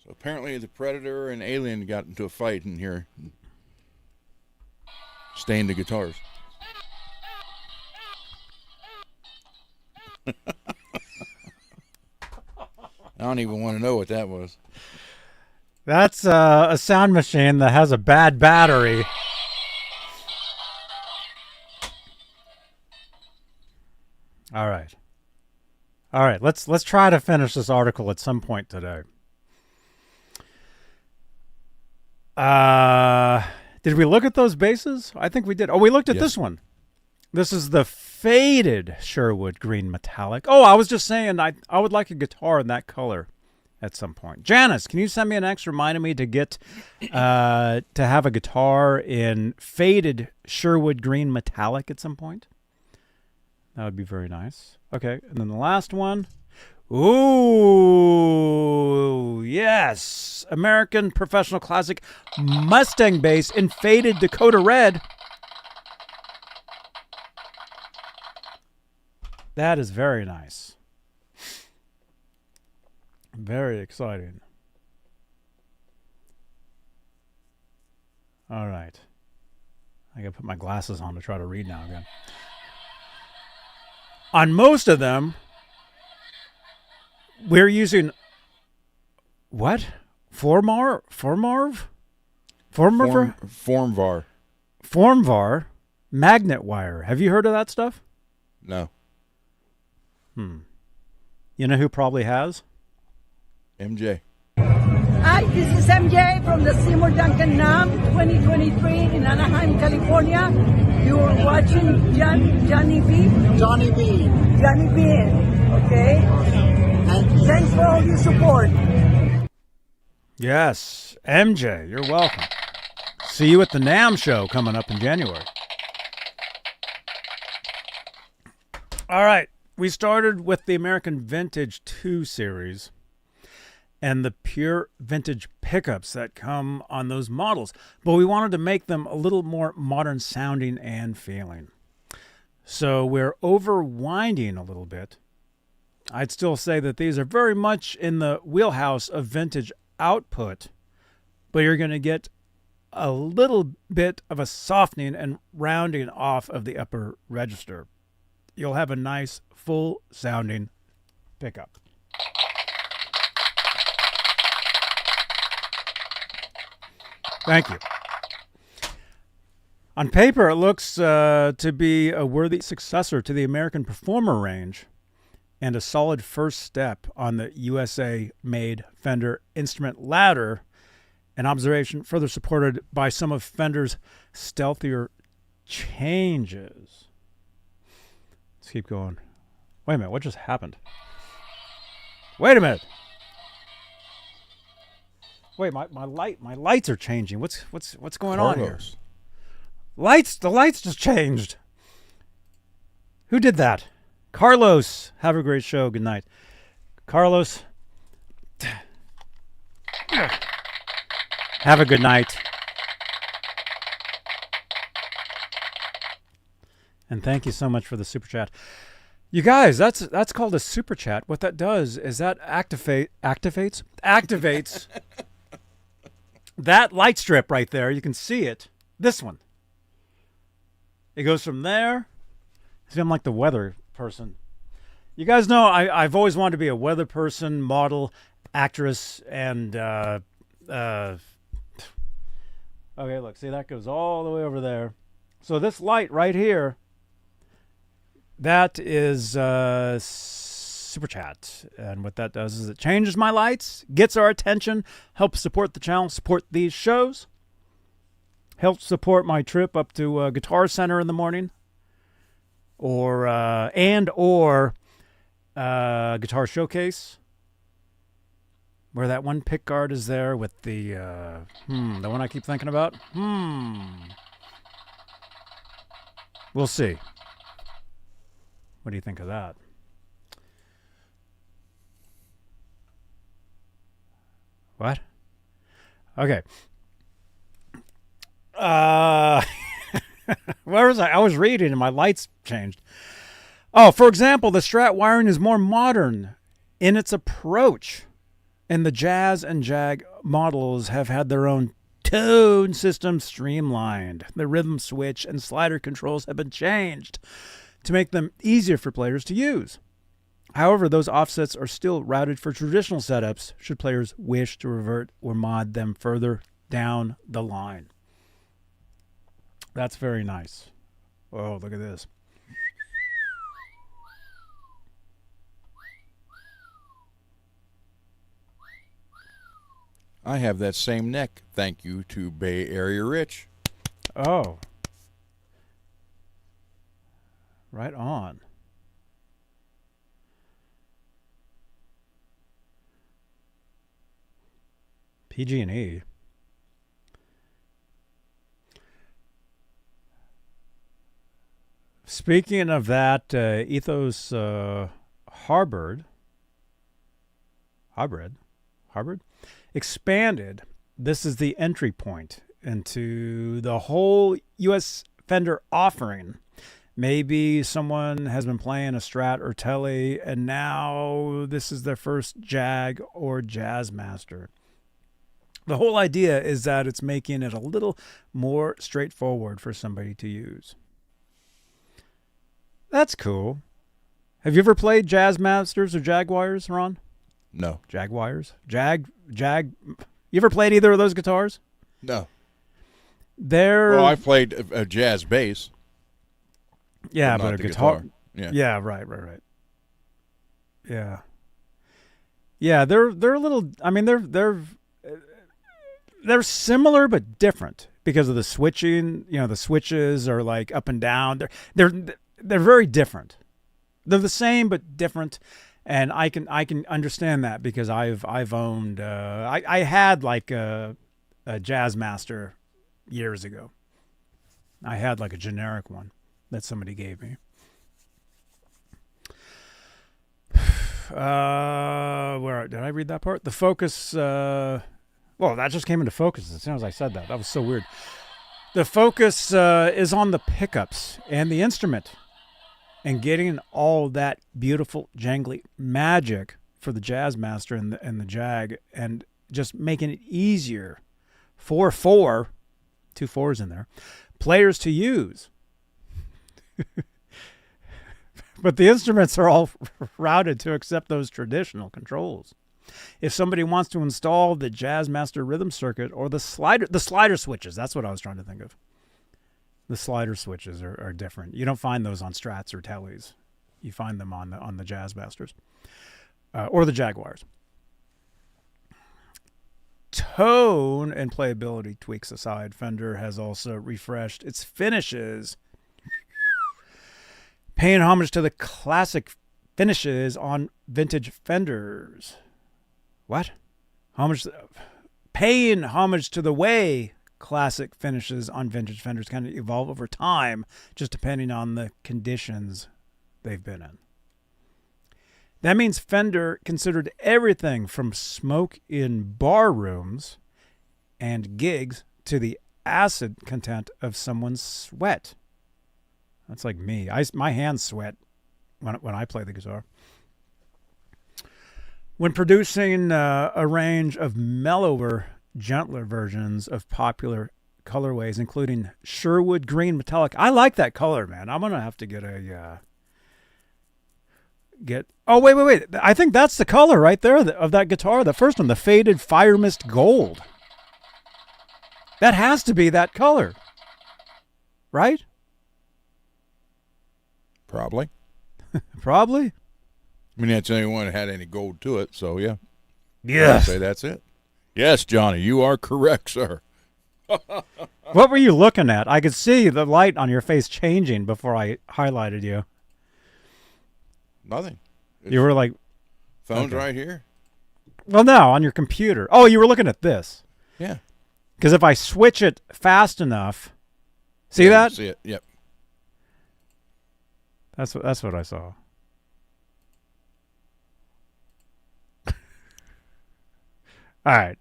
So apparently the Predator and Alien got into a fight in here. Stained the guitars. I don't even want to know what that was. That's a sound machine that has a bad battery. All right. Let's try to finish this article at some point today. Did we look at those basses? I think we did. Oh, we looked at this one. This is the faded Sherwood green metallic. Oh, I was just saying I would like a guitar in that color at some point. Janice, can you send me an X reminding me to get to have a guitar in faded Sherwood green metallic at some point? That would be very nice. Okay, and then the last one. Ooh, yes. American Professional Classic Mustang bass in faded Dakota red. That is very nice. Very exciting. All right. I gotta put my glasses on to try to read now again. On most of them, we're using what? Formvar? Formvar magnet wire. Have you heard of that stuff? No. You know who probably has? MJ. Hi, this is MJ from the Seymour Duncan NAMM 2023 in Anaheim, California. You're watching Johnny Beane. Johnny Beane. Johnny Beane, okay? Thanks for all your support. Yes, MJ, you're welcome. See you at the NAMM show coming up in January. All right, we started with the American Vintage 2 series and the pure vintage pickups that come on those models, but we wanted to make them a little more modern sounding and feeling. So we're overwinding a little bit. I'd still say that these are very much in the wheelhouse of vintage output, but you're going to get a little bit of a softening and rounding off of the upper register. You'll have a nice full sounding pickup. Thank you. On paper, it looks to be a worthy successor to the American Performer range and a solid first step on the USA-made Fender instrument ladder, an observation further supported by some of Fender's stealthier changes. Let's keep going. Wait a minute, what just happened? Wait a minute. Wait, my lights are changing. What's going on here? The lights just changed. Who did that? Carlos, have a great show. Good night. Carlos, have a good night. And thank you so much for the super chat. You guys, that's called a super chat. What that does is that activates that light strip right there. You can see it. This one. It goes from there. See, I'm like the weather person. You guys know I've always wanted to be a weather person, model, actress, and okay, look, see, that goes all the way over there. So this light right here, that is Super Chat. And what that does is it changes my lights, gets our attention, helps support the channel, support these shows, helps support my trip up to Guitar Center in the morning, or Guitar Showcase, where that one pick guard is there with the one I keep thinking about. We'll see. What do you think of that? What? Okay. Where was I? I was reading and my lights changed. Oh, for example, the Strat wiring is more modern in its approach. And the Jazz and Jag models have had their own tone system streamlined. The rhythm switch and slider controls have been changed to make them easier for players to use. However, those offsets are still routed for traditional setups should players wish to revert or mod them further down the line. That's very nice. Oh, look at this. I have that same neck. Thank you to Bay Area Rich. Oh. Right on. PG&E. Speaking of that, Ethos Hybrid expanded. This is the entry point into the whole U.S. Fender offering. Maybe someone has been playing a Strat or Tele, and now this is their first Jag or Jazzmaster. The whole idea is that it's making it a little more straightforward for somebody to use. That's cool. Have you ever played Jazzmasters or Jaguars, Ron? No. Jaguars? Jag. You ever played either of those guitars? No. Well, I played a jazz bass. Yeah, but a guitar. Yeah. Right. Yeah. Yeah, they're a little. I mean, they're similar but different because of the switching. You know, the switches are like up and down. They're very different. They're the same but different, and I can understand that because I've owned. I had like a Jazzmaster years ago. I had like a generic one that somebody gave me. Where did I read that part? The Focus. Well, that just came into focus as soon as I said that. That was so weird. The focus is on the pickups and the instrument and getting all that beautiful jangly magic for the Jazzmaster and the Jag and just making it easier for two fours in there, players to use. But the instruments are all routed to accept those traditional controls. If somebody wants to install the Jazzmaster rhythm circuit or the slider switches, that's what I was trying to think of. The slider switches are different. You don't find those on Strats or Teles. You find them on the Jazzmasters or the Jaguars. Tone and playability tweaks aside, Fender has also refreshed its finishes, paying homage to the classic finishes on vintage Fenders. What? Paying homage to the way classic finishes on vintage Fenders kind of evolve over time, just depending on the conditions they've been in. That means Fender considered everything from smoke in bar rooms and gigs to the acid content of someone's sweat. That's like me. My hands sweat when I play the guitar. When producing a range of mellower, gentler versions of popular colorways, including Sherwood Green Metallic. I like that color, man. I'm going to have to get Oh, wait. I think that's the color right there of that guitar. The first one, the Faded Fire Mist Gold. That has to be that color. Right? Probably. Probably. I mean, that's the only one that had any gold to it, so yeah. Yes. I'd say that's it. Yes, Johnny, you are correct, sir. What were you looking at? I could see the light on your face changing before I highlighted you. Nothing. You were like, phone's okay. right here. Well, no, on your computer. Oh, you were looking at this. Yeah. Because if I switch it fast enough, see Yeah, that? you see it. Yep. That's what I saw. All right.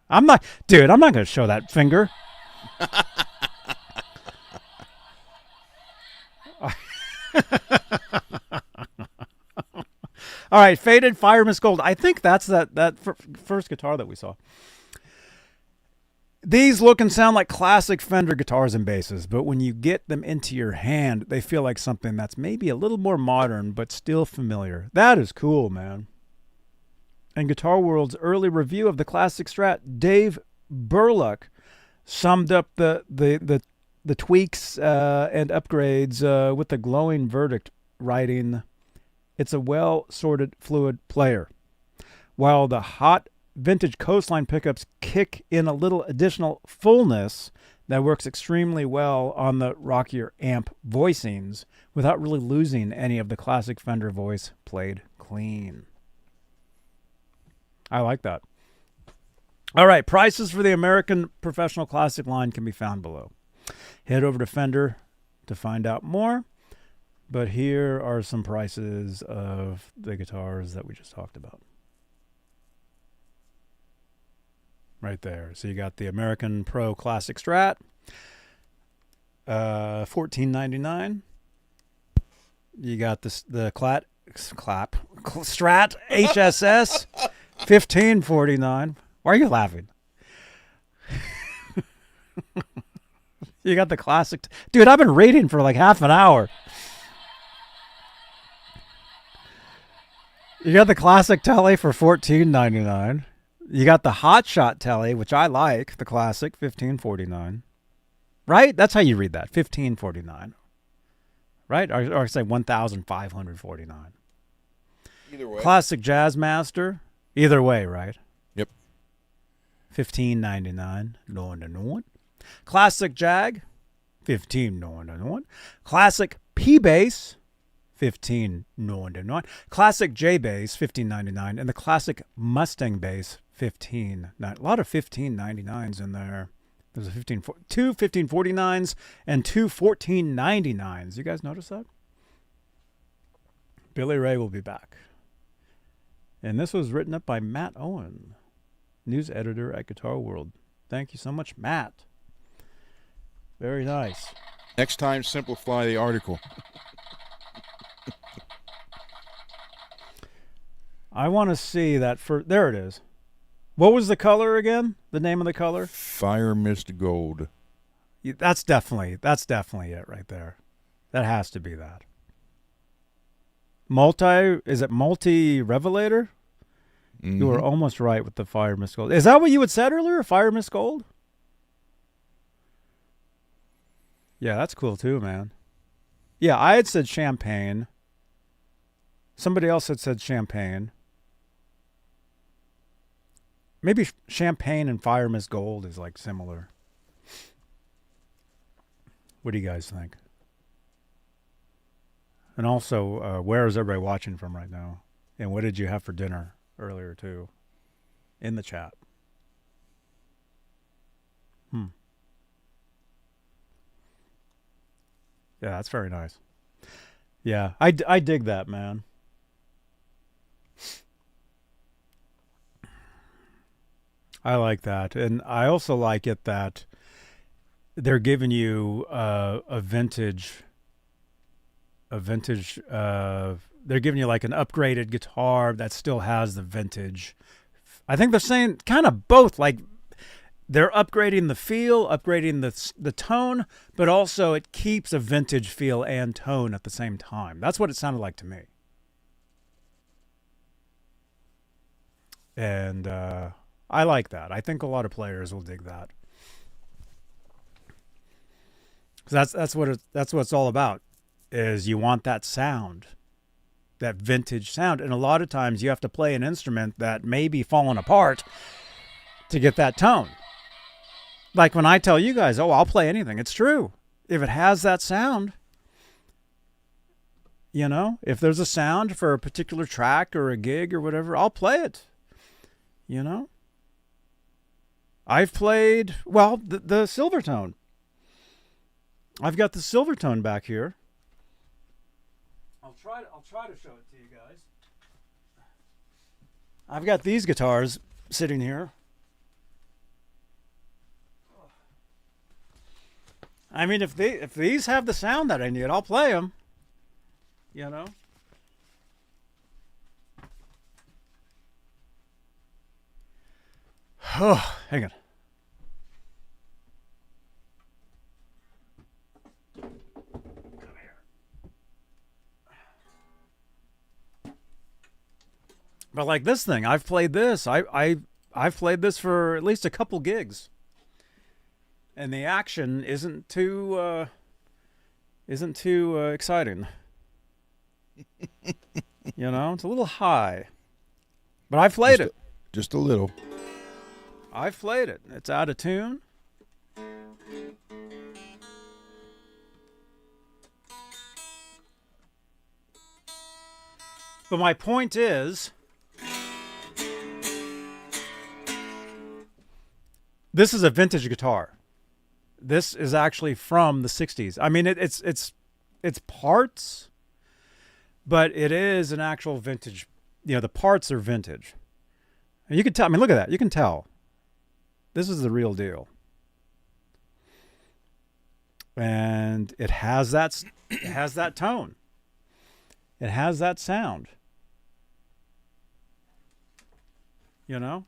I'm not going to show that finger. All right, Faded Fireman's Gold. I think that's that first guitar that we saw. These look and sound like classic Fender guitars and basses, but when you get them into your hand, they feel like something that's maybe a little more modern, but still familiar. That is cool, man. In Guitar World's early review of the classic Strat, Dave Burluck summed up the tweaks and upgrades with a glowing verdict, writing, "It's a well-sorted, fluid player. While the hot vintage Coastline pickups kick in a little additional fullness that works extremely well on the rockier amp voicings without really losing any of the classic Fender voice played clean." I like that. All right, prices for the American Professional Classic line can be found below. Head over to Fender to find out more, but here are some prices of the guitars that we just talked about. Right there. So you got the American Pro Classic Strat, $14.99. You got the Strat HSS, $15.49. Why are you laughing? You got the classic. Dude, I've been reading for like half an hour. You got the classic Tele for $14.99. You got the Hot Shot Tele, which I like, the classic, $15.49. Right? That's how you read that, $15.49. Right? Or say $1,549. Either way. Classic Jazzmaster, either way, right? Yep. $15.99. No. Classic Jag, $15.99. Classic P-Bass, $15.99. Classic J-Bass, $15.99. And the classic Mustang Bass, $15.99. A lot of $15.99s in there. There's a two $15.49s and two $14.99s. You guys notice that? Billy Ray will be back. And this was written up by Matt Owen, news editor at Guitar World. Thank you so much, Matt. Very nice. Next time, simplify the article. I want to see that for. There it is. What was the color again? The name of the color? Fire Mist Gold. That's definitely it right there. That has to be that. Is it multi-revelator? Mm-hmm. You were almost right with the Fire Mist Gold. Is that what you had said earlier? Fire Mist Gold? Yeah, that's cool too, man. Yeah, I had said champagne. Somebody else had said champagne. Maybe champagne and Fire Mist Gold is like similar. What do you guys think? And also, where is everybody watching from right now? And what did you have for dinner earlier too? In the chat. Yeah, that's very nice. Yeah, I dig that, man. I like that. And I also like it that they're giving you a vintage, they're giving you like an upgraded guitar that still has the vintage. I think they're saying kind of both, like they're upgrading the feel, upgrading the tone, but also it keeps a vintage feel and tone at the same time. That's what it sounded like to me. And I like that. I think a lot of players will dig that. That's what it's all about. Is you want that sound, that vintage sound, and a lot of times you have to play an instrument that may be falling apart to get that tone. Like when I tell you guys, oh, I'll play anything. It's true. If it has that sound, You know, if there's a sound for a particular track or a gig or whatever, I'll play it. You know? I've played, well, the Silvertone. I've got the Silvertone back here. I'll try to show it to you guys. I've got these guitars sitting here. I mean, if these have the sound that I need, I'll play them. You know? Oh, hang on. Come here. But like this thing, I've played this. I've played this for at least a couple gigs. And the action isn't too exciting. You know, it's a little high. But I've played it. Just a little. I've played it. It's out of tune. But my point is, this is a vintage guitar. This is actually from the 60s. I mean, it's parts, but it is an actual vintage. You know, the parts are vintage. And you can tell, I mean, look at that. You can tell. This is the real deal. And it has that tone. It has that sound. You know?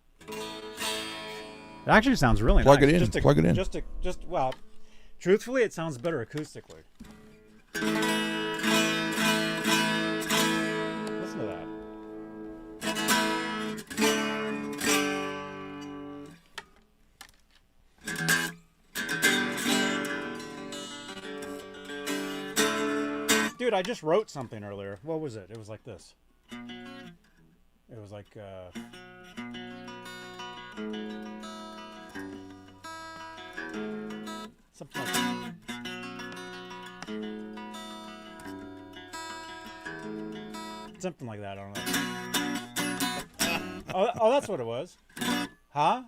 It actually sounds really nice. Plug it in. Well, truthfully, it sounds better acoustically. Listen to that. Dude, I just wrote something earlier. What was it? It was like this. It was like, something like that. Something like that, I don't know. Oh, that's what it was. Huh?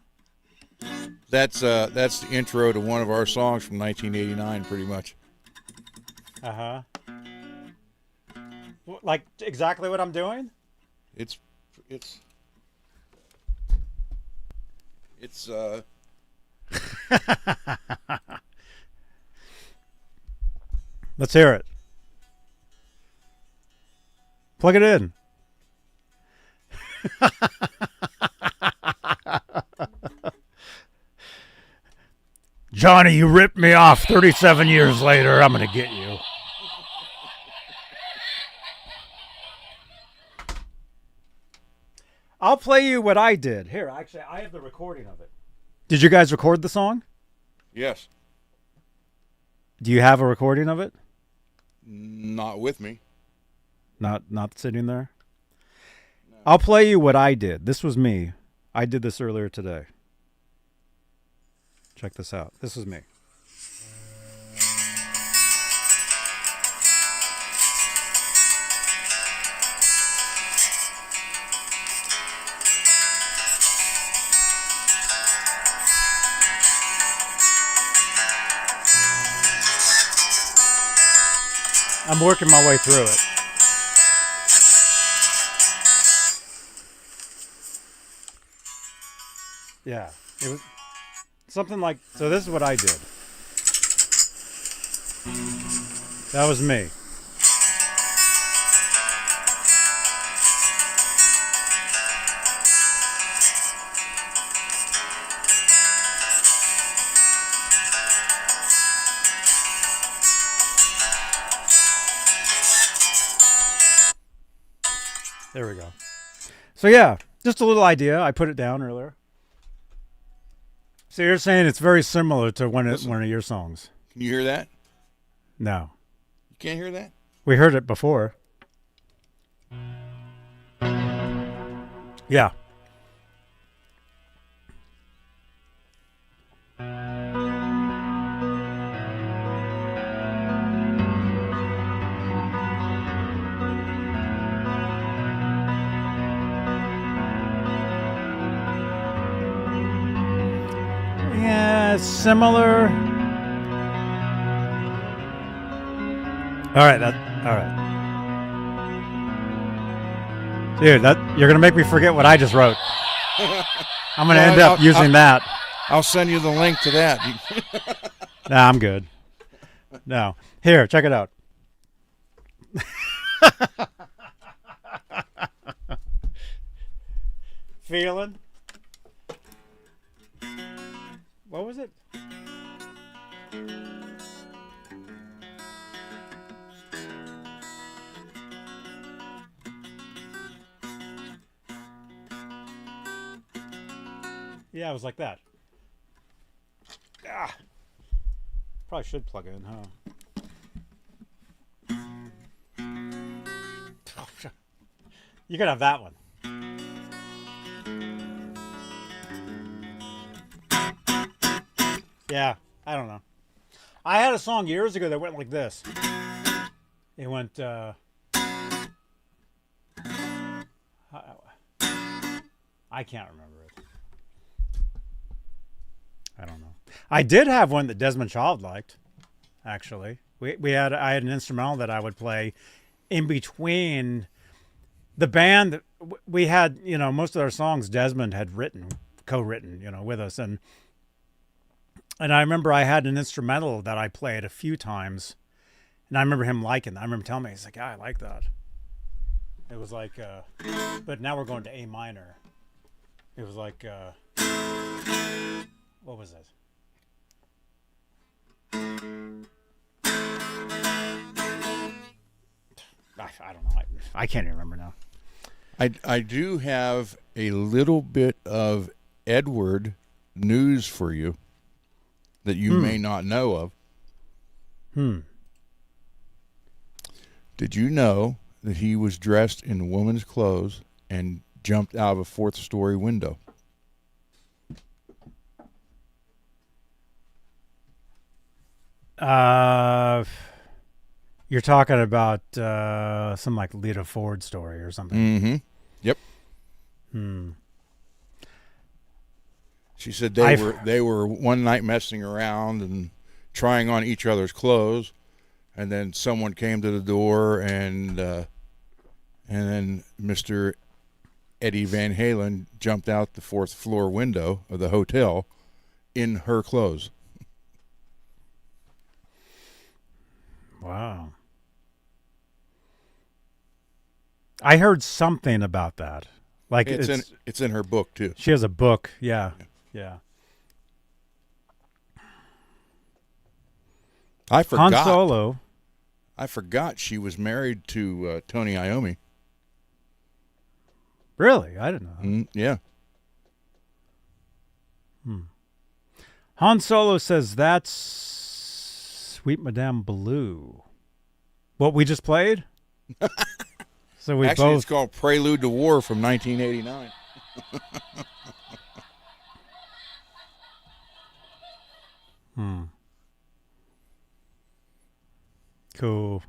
That's the intro to one of our songs from 1989, pretty much. Uh-huh. Like exactly what I'm doing? It's Let's hear it. Plug it in. Johnny, you ripped me off 37 years later. I'm going to get you. I'll play you what I did. Here, actually, I have the recording of it. Did you guys record the song? Yes. Do you have a recording of it? Not with me. Not sitting there? No. I'll play you what I did. This was me. I did this earlier today. Check this out. This is me. I'm working my way through it. Yeah, it was something like, so this is what I did. That was me. There we go. So yeah, just a little idea. I put it down earlier. So you're saying it's very similar to one of your songs. Can you hear that? No. You can't hear that? We heard it before. Yeah. Similar. All right. Dude, you're gonna make me forget what I just wrote. I'm gonna end up using that. I'll send you the link to that. Nah, I'm good. No. Here, check it out. Feeling? What was it? Yeah, it was like that. Ah. Probably should plug it in, huh? You could have that one. Yeah, I don't know. I had a song years ago that went like this. It went, I can't remember it. I don't know. I did have one that Desmond Child liked, actually. I had an instrumental that I would play in between the band. We had, most of our songs Desmond had co-written, with us. And I remember I had an instrumental that I played a few times, and I remember him liking that. I remember telling me, he's like, yeah, I like that. It was like, but now we're going to A minor. It was like, what was it? I don't know. I can't even remember now. I do have a little bit of Edward news for you that you may not know of. Did you know that he was dressed in woman's clothes and jumped out of a fourth-story window? You're talking about some like Lita Ford story or something. Mm-hmm. Yep. She said they were one night messing around and trying on each other's clothes, and then someone came to the door, and then Mr. Eddie Van Halen jumped out the fourth floor window of the hotel in her clothes. Wow. I heard something about that. Like it's in her book too. She has a book, yeah. I forgot. Han Solo. I forgot she was married to Tony Iommi. Really? I didn't know. Yeah. Han Solo says that's Sweet Madame Blue. What we just played? So we Actually, both. it's called Prelude to War from 1989. Cool.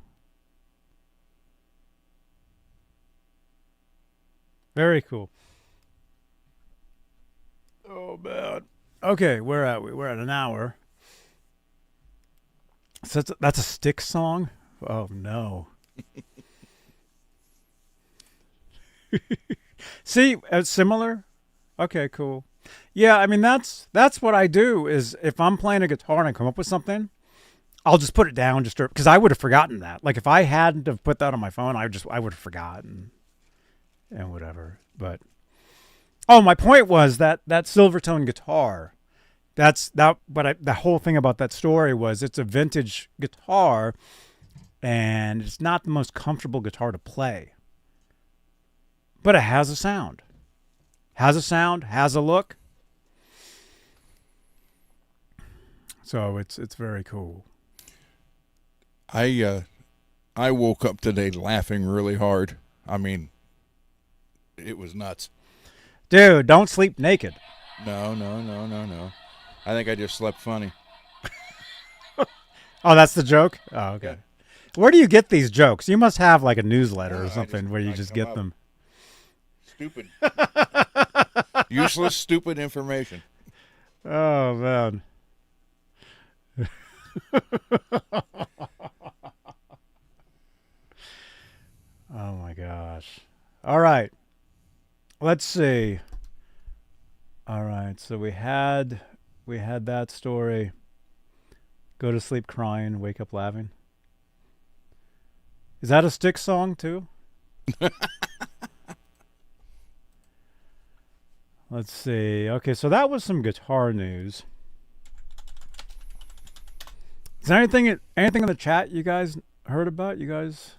Very cool. Oh, man. Okay, where are we? We're at an hour. So that's a Styx song? Oh, no. See, similar? Okay, cool. Yeah, I mean, that's what I do is if I'm playing a guitar and I come up with something, I'll just put it down just because I would have forgotten that. Like if I hadn't have put that on my phone, I would have forgotten and whatever. But my point was that Silvertone guitar, the whole thing about that story was it's a vintage guitar and it's not the most comfortable guitar to play. But it has a sound. Has a look. So it's very cool. I woke up today laughing really hard. I mean, it was nuts. Dude, don't sleep naked. No. I think I just slept funny. Oh, that's the joke? Oh, okay. Yeah. Where do you get these jokes? You must have like a newsletter or something where you just get them. Stupid. Useless, stupid information. Oh, man. Oh my gosh. All right. Let's see. All right. So we had that story. Go to sleep crying, wake up laughing. Is that a Styx song too? Let's see. Okay, so that was some guitar news. Is there anything in the chat you guys heard about? You guys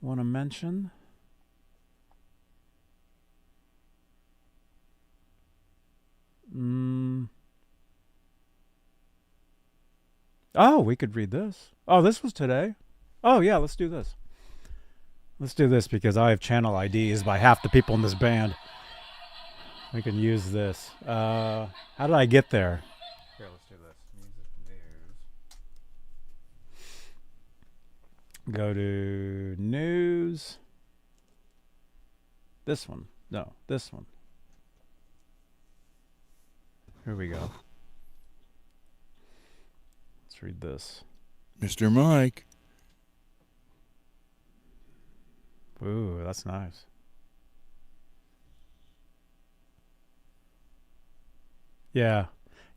want to mention? Oh, we could read this. Oh, this was today. Oh, yeah, let's do this. Let's do this because I have channel IDs by half the people in this band. We can use this. How did I get there? Here, let's do this. Music news. Go to news. This one. No, this one. Here we go. Let's read this. Mr. Mike. Ooh, that's nice. Yeah.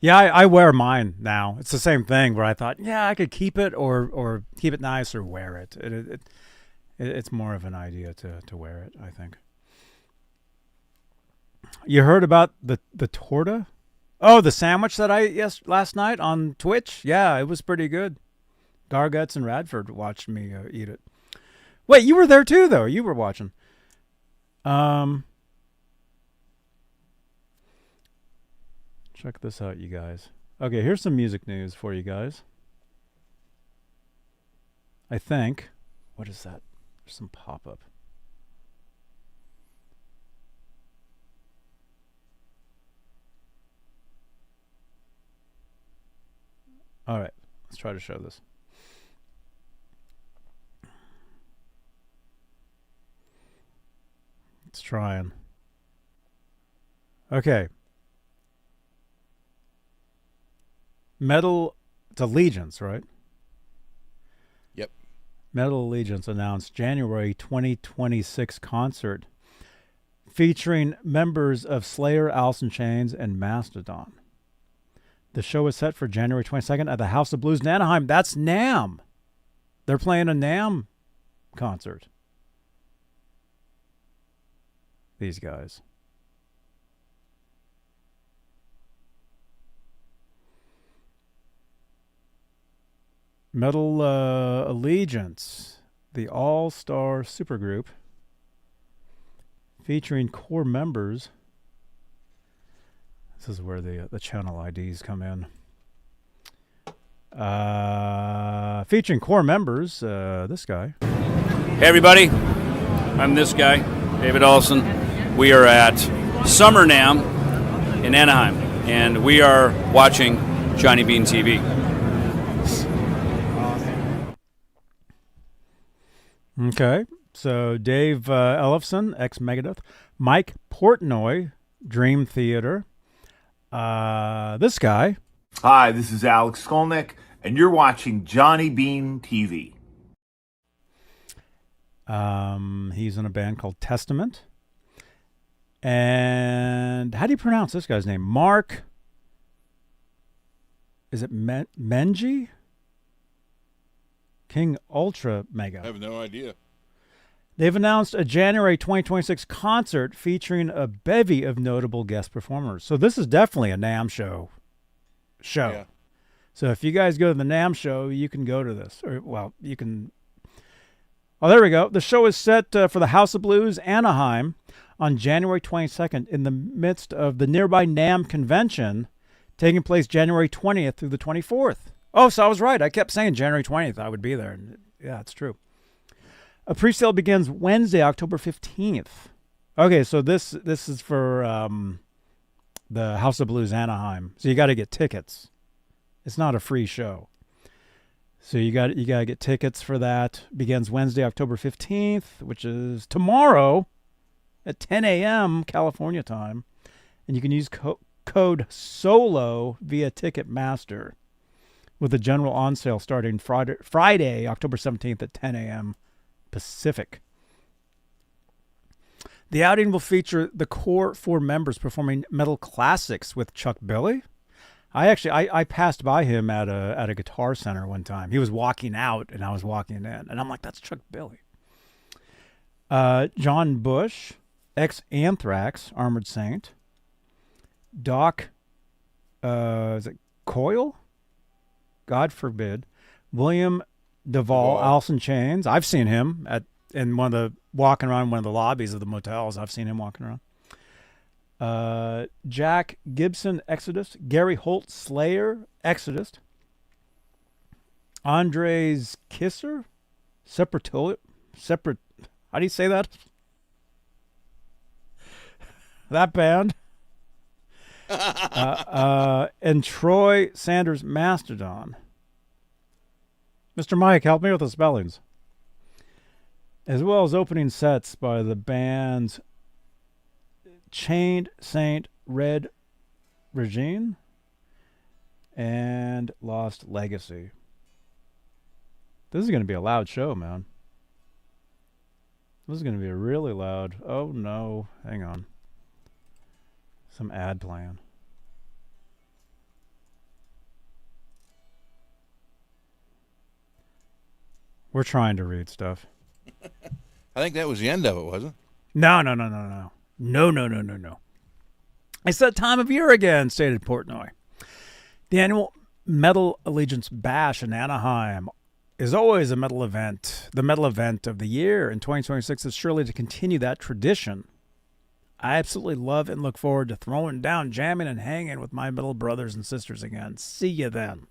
Yeah, I wear mine now. It's the same thing where I thought, yeah, I could keep it or keep it nice or wear it. It's more of an idea to wear it, I think. You heard about the torta? Oh, the sandwich that I ate last night on Twitch? Yeah, it was pretty good. Garguts and Radford watched me eat it. Wait, you were there too, though. You were watching. Check this out, you guys. Okay, here's some music news for you guys. I think. What is that? There's some pop-up. All right, let's try to show this. Let's try and. Okay. Metal, it's Allegiance, right? Yep. Metal Allegiance announced January 2026 concert featuring members of Slayer, Alice in Chains, and Mastodon. The show is set for January 22nd at the House of Blues in Anaheim. That's NAMM. They're playing a NAMM concert. These guys. Metal Allegiance, the all-star supergroup featuring core members. This is where the channel IDs come in. Featuring core members, this guy. Hey everybody, I'm this guy, David Ellefson. We are at Summer NAMM in Anaheim, and we are watching Johnny Beane TV. Okay, so Dave Ellefson, ex-Megadeth. Mike Portnoy, Dream Theater. This guy. Hi, this is Alex Skolnick, and you're watching Johnny Beane TV. He's in a band called Testament. And how do you pronounce this guy's name? Mark. Is it Menji? King Ultra Mega. I have no idea. They've announced a January 2026 concert featuring a bevy of notable guest performers. So this is definitely a NAMM show. Yeah. So if you guys go to the NAMM show, you can go to this. Or, well, you can. Oh, there we go. The show is set for the House of Blues Anaheim on January 22nd in the midst of the nearby NAMM convention taking place January 20th through the 24th. Oh, so I was right. I kept saying January 20th I would be there. Yeah, it's true. A pre-sale begins Wednesday, October 15th. Okay, so this is for the House of Blues Anaheim. So you got to get tickets. It's not a free show. So you got to get tickets for that. Begins Wednesday, October 15th, which is tomorrow at 10 a.m. California time. And you can use code SOLO via Ticketmaster. with a general on sale starting Friday, October 17th at 10 a.m. Pacific. The outing will feature the core 4 members performing metal classics with Chuck Billy. I passed by him at a Guitar Center one time. He was walking out and I was walking in, and I'm like, that's Chuck Billy. John Bush, ex-Anthrax, Armored Saint. Doc, is it Coyle? God forbid. William Duvall, Alice in Chains. I've seen him walking around one of the lobbies of the motels. I've seen him walking around. Jack Gibson, Exodus. Gary Holt, Slayer, Exodus. Andres Kisser, separate. How do you say that? That band. And Troy Sanders, Mastodon. Mr. Mike, help me with the spellings. As well as opening sets by the bands Chained Saint, Red Regine, and Lost Legacy. This is going to be a loud show, man. This is going to be a really loud... Oh, no. Hang on. Some ad plan. We're trying to read stuff. I think that was the end of it, wasn't it? No. No. It's that time of year again, stated Portnoy. The annual Metal Allegiance Bash in Anaheim is always a metal event. The metal event of the year in 2026 is surely to continue that tradition. I absolutely love and look forward to throwing down, jamming, and hanging with my metal brothers and sisters again. See you then.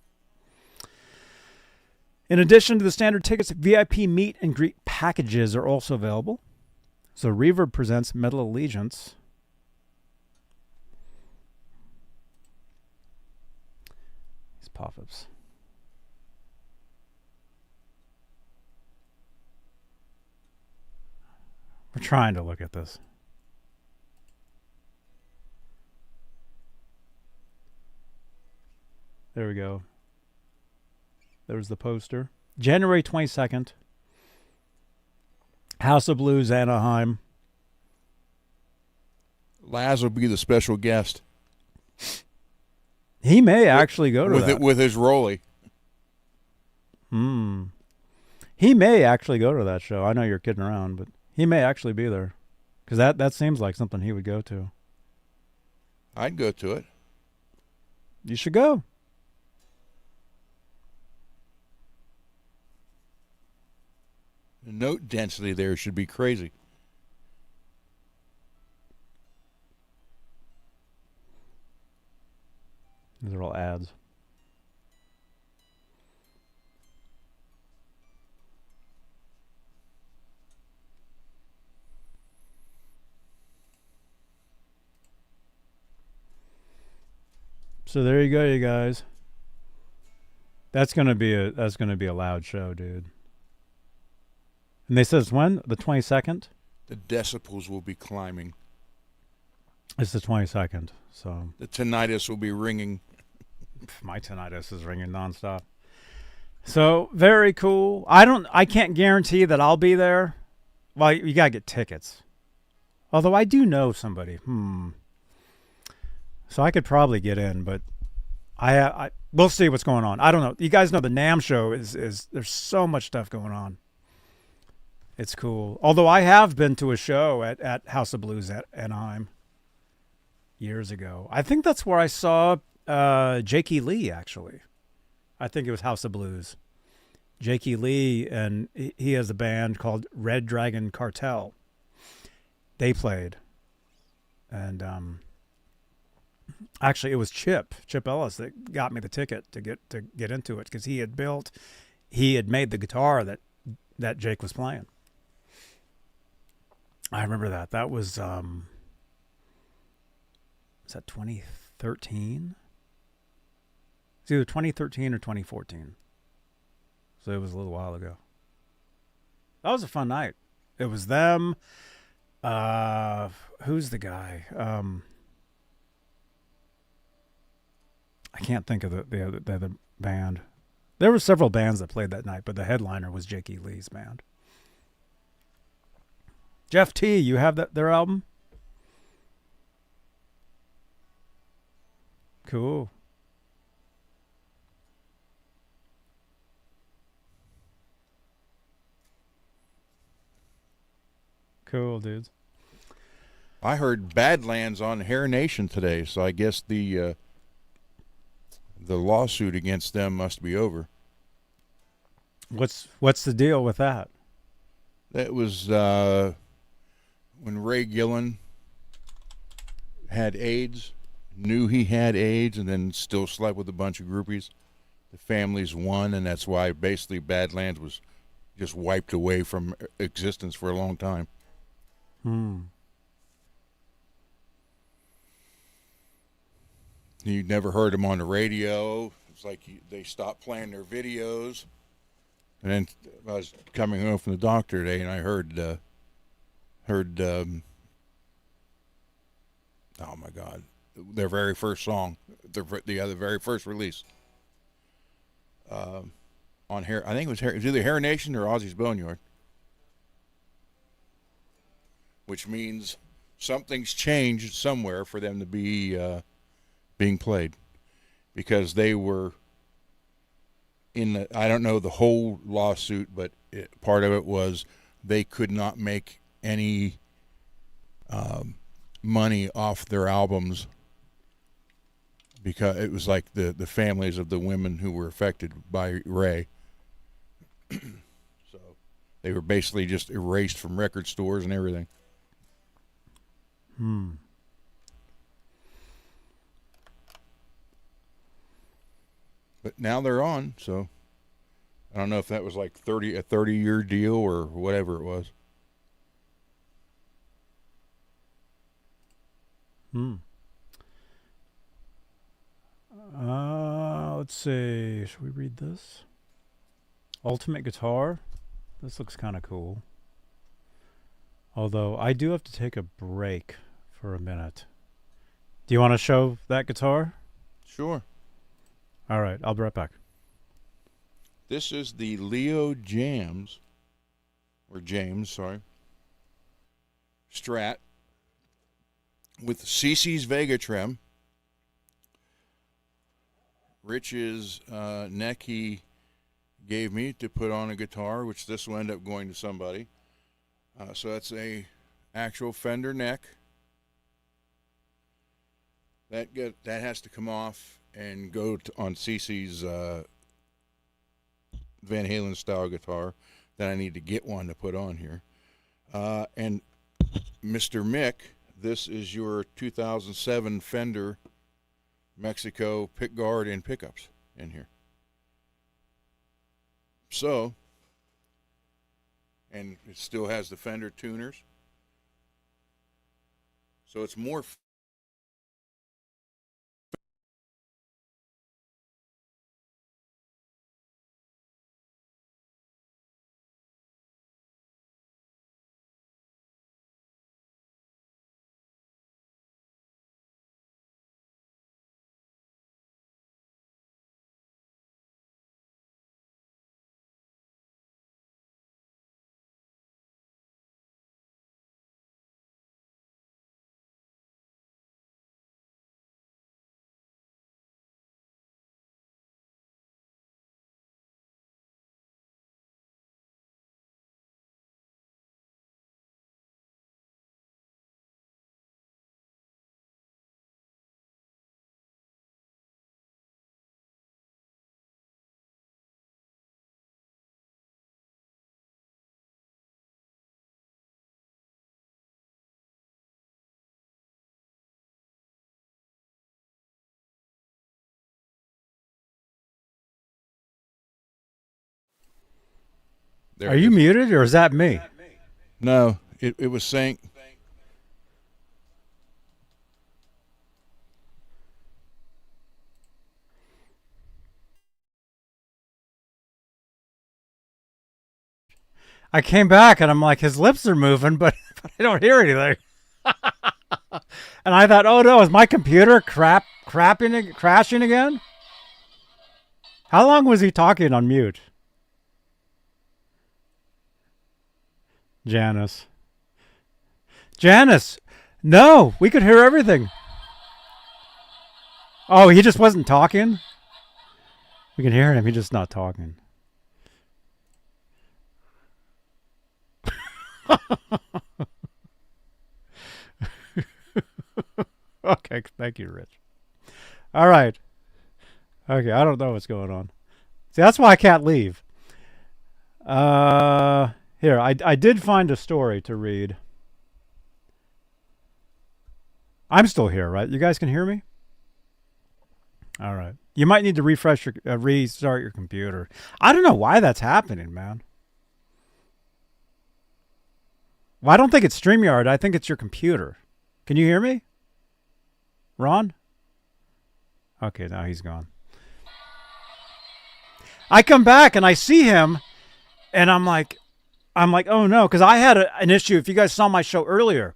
In addition to the standard tickets, VIP meet and greet packages are also available. So Reverb presents Metal Allegiance. These pop-ups. We're trying to look at this. There we go. There's the poster. January 22nd. House of Blues Anaheim. Laz will be the special guest. He may actually go to that. With his Rolly. He may actually go to that show. I know you're kidding around, but he may actually be there. Because that seems like something he would go to. I'd go to it. You should go. The note density there should be crazy. These are all ads. So there you go, you guys. That's gonna be a loud show, dude. And they says when? The 22nd? The decibels will be climbing. It's the 22nd, so the tinnitus will be ringing. My tinnitus is ringing nonstop. So very cool. I can't guarantee that I'll be there. Well, you gotta get tickets. Although I do know somebody. So I could probably get in, but we'll see what's going on. I don't know. You guys know the NAMM show is there's so much stuff going on. It's cool. Although I have been to a show at House of Blues at Anaheim years ago. I think that's where I saw Jakey Lee, actually. I think it was House of Blues. Jakey Lee, and he has a band called Red Dragon Cartel. They played. And actually, it was Chip Ellis that got me the ticket to get into it, because he had made the guitar that Jake was playing. I remember that. That was that 2013? It's either 2013 or 2014. So it was a little while ago. That was a fun night. It was them. Who's the guy? I can't think of the other band. There were several bands that played that night, but the headliner was Jakey Lee's band. Jeff T, you have their album? Cool. Cool, dudes. I heard Badlands on Hair Nation today, so I guess the lawsuit against them must be over. What's the deal with that? That was when Ray Gillen had AIDS, knew he had AIDS, and then still slept with a bunch of groupies. The families won, and that's why basically Badlands was just wiped away from existence for a long time. You never heard them on the radio. It's like they stopped playing their videos. And then I was coming home from the doctor today, and I heard oh my God, their very first song, the very first release on Hair. I think it was either Hair Nation or Ozzy's Boneyard, which means something's changed somewhere for them to be being played, because they were in the, I don't know the whole lawsuit, but part of it was they could not make any money off their albums because it was like the families of the women who were affected by Ray. So they were basically just erased from record stores and everything. But now they're on, so I don't know if that was like a 30-year deal or whatever it was. Let's see. Should we read this? Ultimate Guitar. This looks kind of cool. Although I do have to take a break for a minute. Do you want to show that guitar? Sure. All right, I'll be right back. This is the Leo James Strat with CC's Vega trim. Rich's neck he gave me to put on a guitar, which this will end up going to somebody. So that's a actual Fender neck. That has to come off and go on CC's Van Halen style guitar. Then I need to get one to put on here. And Mr. Mick, this is your 2007 Fender Mexico pickguard and pickups in here. So, and it still has the Fender tuners. So it's more Are you muted, or is that me? No, it was saying. I came back and I'm like, his lips are moving, but I don't hear anything. And I thought, oh no, is my computer crashing again? How long was he talking on mute? Janice. Janice! No! We could hear everything. Oh, he just wasn't talking? We can hear him. He's just not talking. Okay, thank you, Rich. All right. Okay, I don't know what's going on. See, that's why I can't leave. Here, I did find a story to read. I'm still here, right? You guys can hear me? All right. You might need to refresh your restart your computer. I don't know why that's happening, man. Well, I don't think it's StreamYard. I think it's your computer. Can you hear me? Ron? Okay, now he's gone. I come back and I see him and I'm like, oh no, because I had an issue. If you guys saw my show earlier,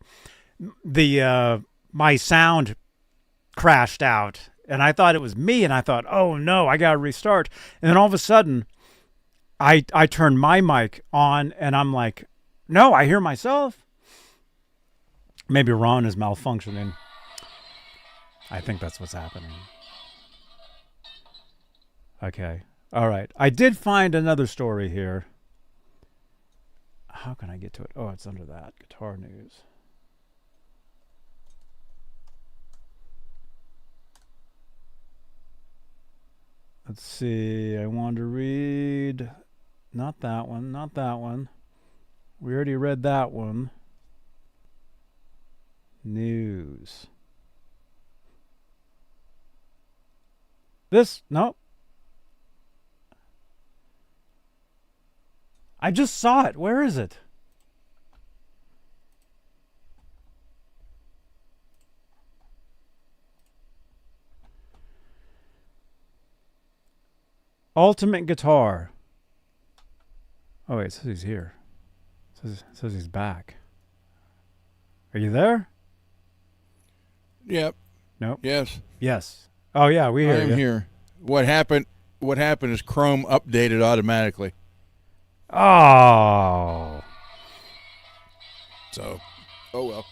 my sound crashed out and I thought it was me and I thought, oh no, I got to restart. And then all of a sudden I turned my mic on and I'm like, no, I hear myself. Maybe Ron is malfunctioning. I think that's what's happening. Okay. All right. I did find another story here. How can I get to it? Oh, it's under that. Guitar news. Let's see. I want to read. Not that one. Not that one. We already read that one. News. This, no. I just saw it. Where is it? Ultimate Guitar. Oh, wait, it says he's here. It says he's back. Are you there? Yep. Nope. Yes. Yes. Oh yeah, we hear you. I'm here. What happened is Chrome updated automatically. Oh. So, oh well.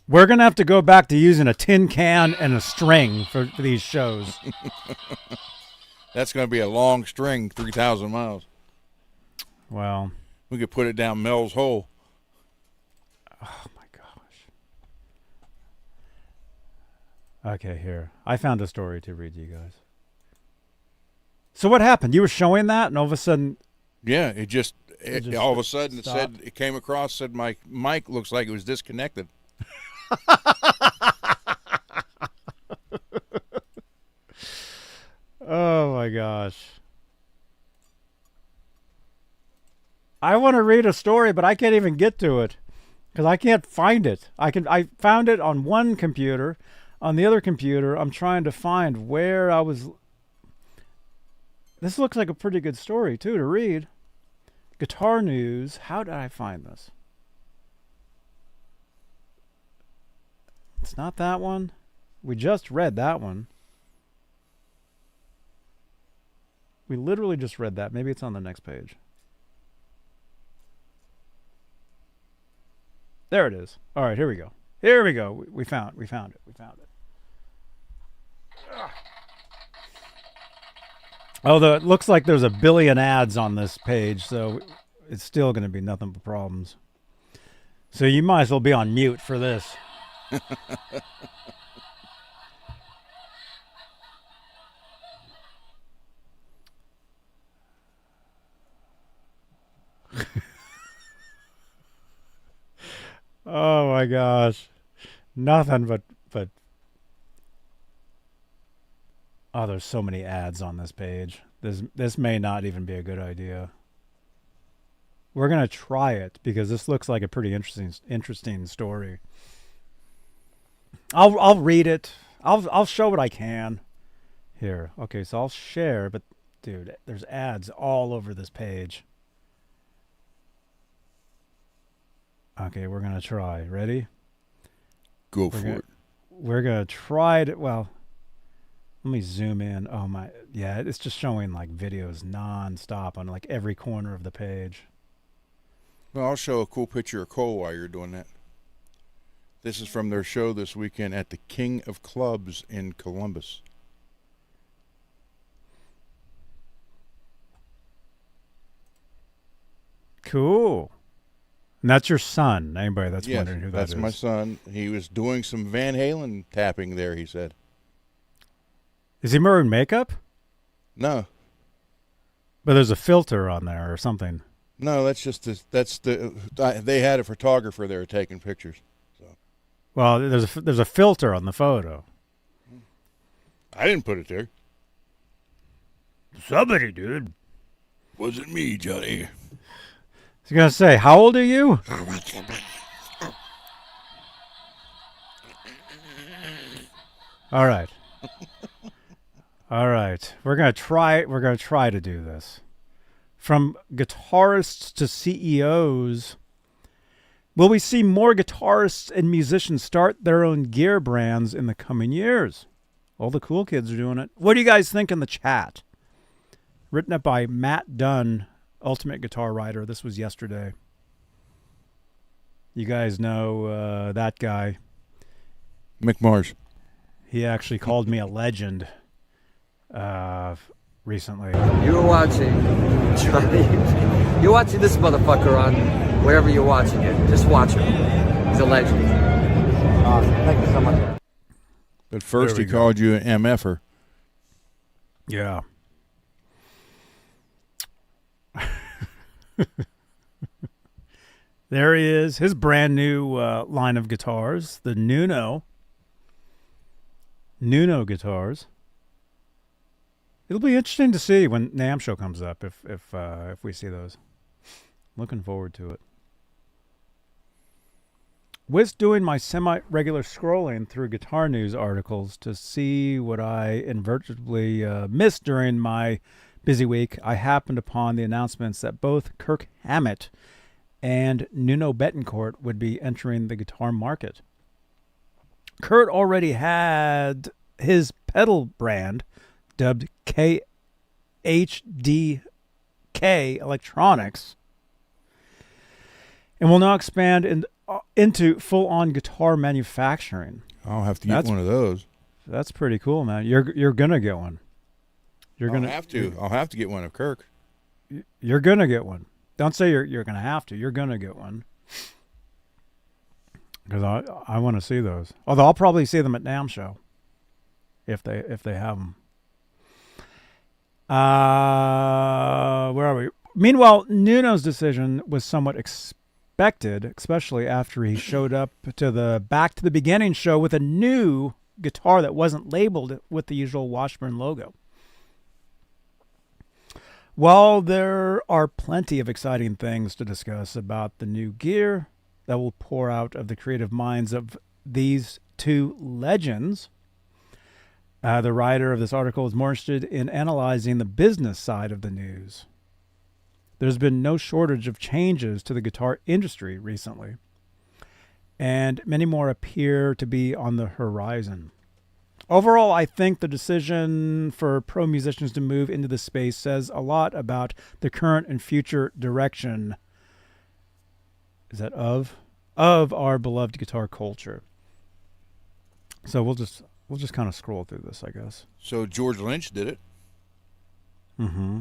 We're going to have to go back to using a tin can and a string for these shows. That's going to be a long string, 3,000 miles. Well. We could put it down Mel's hole. Oh, my gosh. Okay, here. I found a story to read you guys. So what happened? You were showing that, and all of a sudden... Yeah, it just all of a sudden stopped. it came across, said my mic looks like it was disconnected. Oh my gosh. I want to read a story, but I can't even get to it because I can't find it. I found it on one computer. On the other computer, I'm trying to find where I was. This looks like a pretty good story too to read. Guitar news. How did I find this? It's not that one. We just read that one. We literally just read that. Maybe it's on the next page. There it is. All right, here we go. Here we go. We found it. We found it. Although it looks like there's a billion ads on this page, so it's still going to be nothing but problems. So you might as well be on mute for this. Oh my gosh. Nothing but oh, there's so many ads on this page. This may not even be a good idea. We're going to try it because this looks like a pretty interesting story. I'll read it. I'll show what I can. Here. Okay, so I'll share, but dude, there's ads all over this page. Okay, we're going to try. Ready? Go for it. We're going to try it. Well, Let me zoom in. Oh my, yeah, it's just showing like videos non-stop on like every corner of the page. Well, I'll show a cool picture of Cole while you're doing that. This is from their show this weekend at the King of Clubs in Columbus. Cool. And that's your son. Anybody that's wondering who that is. That's my son. He was doing some Van Halen tapping there, he said. Is he wearing makeup? No. But there's a filter on there or something. No, that's just they had a photographer there taking pictures. So. Well, there's a filter on the photo. I didn't put it there. Somebody did. Wasn't me, Johnny. I was going to say, how old are you? All right. All right. We're going to try to do this. From guitarists to CEOs, will we see more guitarists and musicians start their own gear brands in the coming years? All the cool kids are doing it. What do you guys think in the chat? Written up by Matt Dunn, Ultimate Guitar Writer. This was yesterday. You guys know that guy. Mick Mars. He actually called me a legend recently. You're watching Johnny. You're watching this motherfucker on wherever you're watching it. Just watch him. He's a legend. Awesome. Thank you so much. But first he called you an MFer. Yeah. There he is. His brand new line of guitars, the Nuno guitars. It'll be interesting to see when NAMM show comes up if we see those. Looking forward to it. Was doing my semi-regular scrolling through guitar news articles to see what I inadvertently missed during my busy week. I happened upon the announcements that both Kirk Hammett and Nuno Bettencourt would be entering the guitar market. Kurt already had his pedal brand, dubbed KHDK Electronics, and will now expand into full-on guitar manufacturing. I'll have to get one of those. That's pretty cool, man. You're gonna get one. I'll have to get one of Kirk. You're gonna get one. Don't say you're gonna have to. You're gonna get one. Because I want to see those. Although I'll probably see them at NAMM show if they have them. Where are we? Meanwhile, Nuno's decision was somewhat expected, especially after he showed up to the Back to the Beginning show with a new guitar that wasn't labeled with the usual Washburn logo. While there are plenty of exciting things to discuss about the new gear that will pour out of the creative minds of these two legends, the writer of this article is more interested in analyzing the business side of the news. There's been no shortage of changes to the guitar industry recently, and many more appear to be on the horizon. Overall, I think the decision for pro musicians to move into the space says a lot about the current and future direction of our beloved guitar culture. So we'll just kind of scroll through this, I guess. So George Lynch did it. Mm-hmm.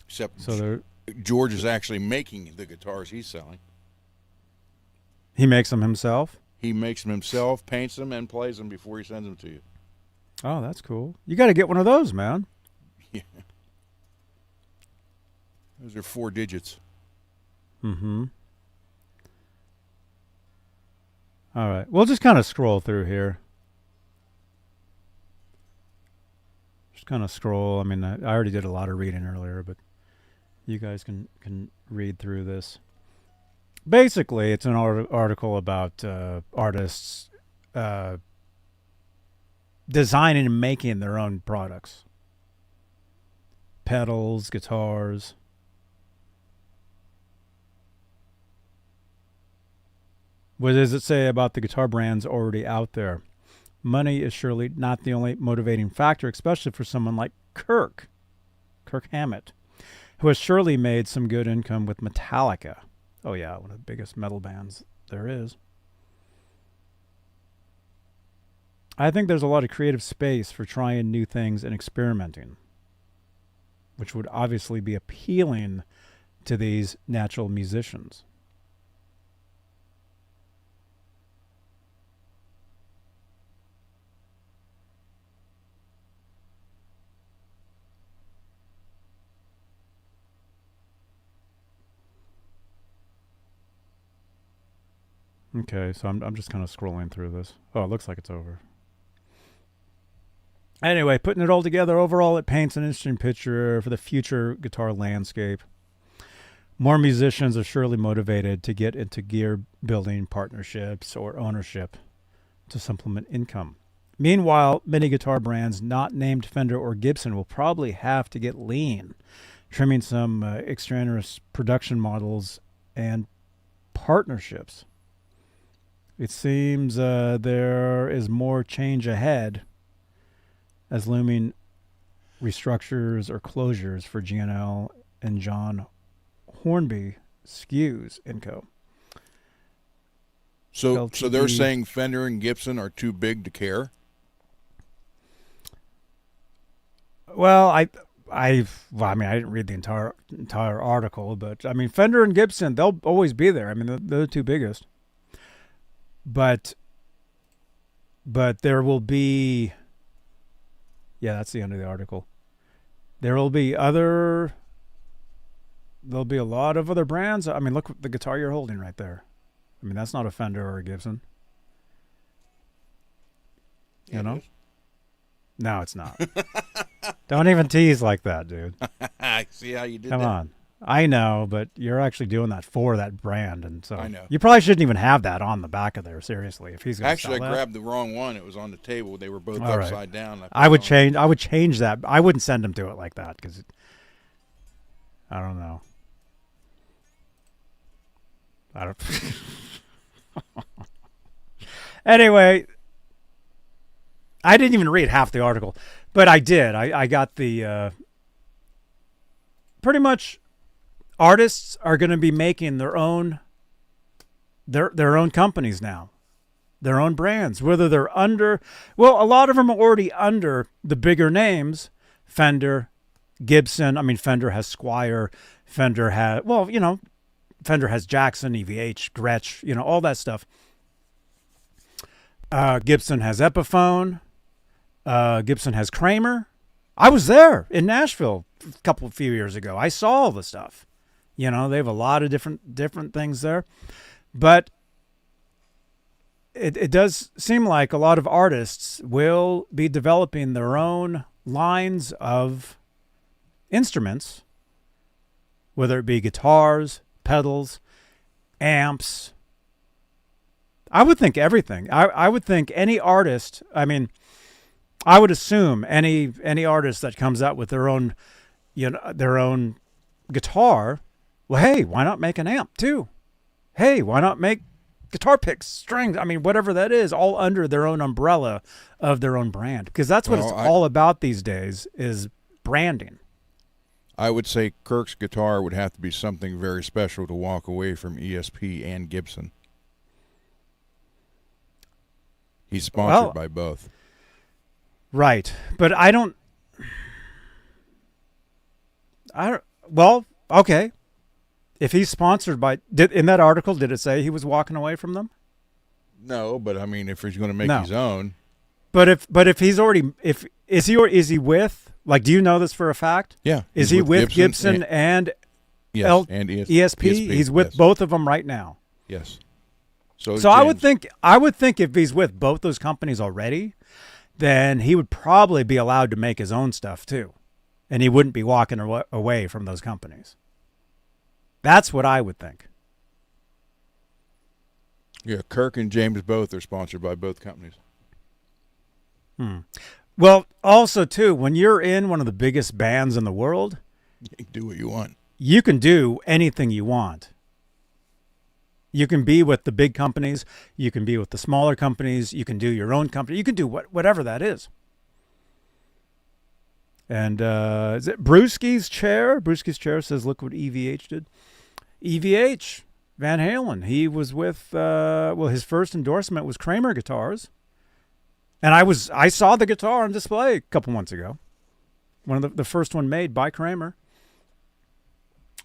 Except George is actually making the guitars he's selling. He makes them himself? He makes them himself, paints them, and plays them before he sends them to you. Oh, that's cool. You got to get one of those, man. Yeah. Those are 4 digits. Mm-hmm. All right. We'll just kind of scroll through here. Just kind of scroll. I mean, I already did a lot of reading earlier, but you guys can read through this. Basically, it's an article about artists designing and making their own products. Pedals, guitars. What does it say about the guitar brands already out there? Money is surely not the only motivating factor, especially for someone like Kirk Hammett, who has surely made some good income with Metallica. Oh yeah, one of the biggest metal bands there is. I think there's a lot of creative space for trying new things and experimenting, which would obviously be appealing to these natural musicians. Okay, so I'm just kind of scrolling through this. Oh, it looks like it's over. Anyway, putting it all together, overall it paints an interesting picture for the future guitar landscape. More musicians are surely motivated to get into gear building partnerships or ownership to supplement income. Meanwhile, many guitar brands not named Fender or Gibson will probably have to get lean, trimming some extraneous production models and partnerships. It seems there is more change ahead as looming restructures or closures for GNL and John Hornby skews Inco. So they're saying Fender and Gibson are too big to care? Well, I mean, I didn't read the entire article, but I mean, Fender and Gibson, they'll always be there. I mean, they're the two biggest. But there will be, yeah, that's the end of the article. There'll be a lot of other brands. I mean, look at the guitar you're holding right there. I mean, that's not a Fender or a Gibson. You know? No, it's not. Don't even tease like that, dude. I see how you did Come that. on. I know, but you're actually doing that for that brand, and so I know. you probably shouldn't even have that on the back of there. Seriously, if he's gonna Actually, I sell that. grabbed the wrong one. It was on the table. They were both All right. upside down. I would change that. I wouldn't send him to it like that because I don't know. I don't. Anyway, I didn't even read half the article, but I did. I got the pretty much. Artists are going to be making their own companies now, their own brands, whether they're under, well, a lot of them are already under the bigger names, Fender, Gibson. I mean, Fender has Squier, Fender has Jackson, EVH, Gretsch, all that stuff. Gibson has Epiphone. Gibson has Kramer. I was there in Nashville a few years ago. I saw all the stuff. They have a lot of different things there. But it does seem like a lot of artists will be developing their own lines of instruments, whether it be guitars, pedals, amps. I would think everything. I would think any artist, I mean, I would assume any artist that comes out with their own guitar, well, hey, why not make an amp too? Hey, why not make guitar picks, strings? I mean, whatever that is, all under their own umbrella of their own brand. Because that's what it's all about these days is branding. I would say Kirk's guitar would have to be something very special to walk away from ESP and Gibson. He's sponsored by both. Right. But I don't, well, okay. If he's sponsored by, in that article, did it say he was walking away from them? No, but I mean, if he's going to make his own. But if he's already, is he with, like, do you know this for a fact? Yeah. Is he with Gibson and ESP? He's with both of them right now. Yes. So I would think if he's with both those companies already, then he would probably be allowed to make his own stuff too, and he wouldn't be walking away from those companies. That's what I would think. Yeah, Kirk and James both are sponsored by both companies. Well, also too, when you're in one of the biggest bands in the world, you can do what you want. You can do anything you want. You can be with the big companies. You can be with the smaller companies. You can do your own company. You can do whatever that is. And is it Brewski's Chair? Brewski's Chair says, look what EVH did. EVH, Van Halen. He was with, his first endorsement was Kramer Guitars. And I saw the guitar on display a couple months ago. One of the first one made by Kramer.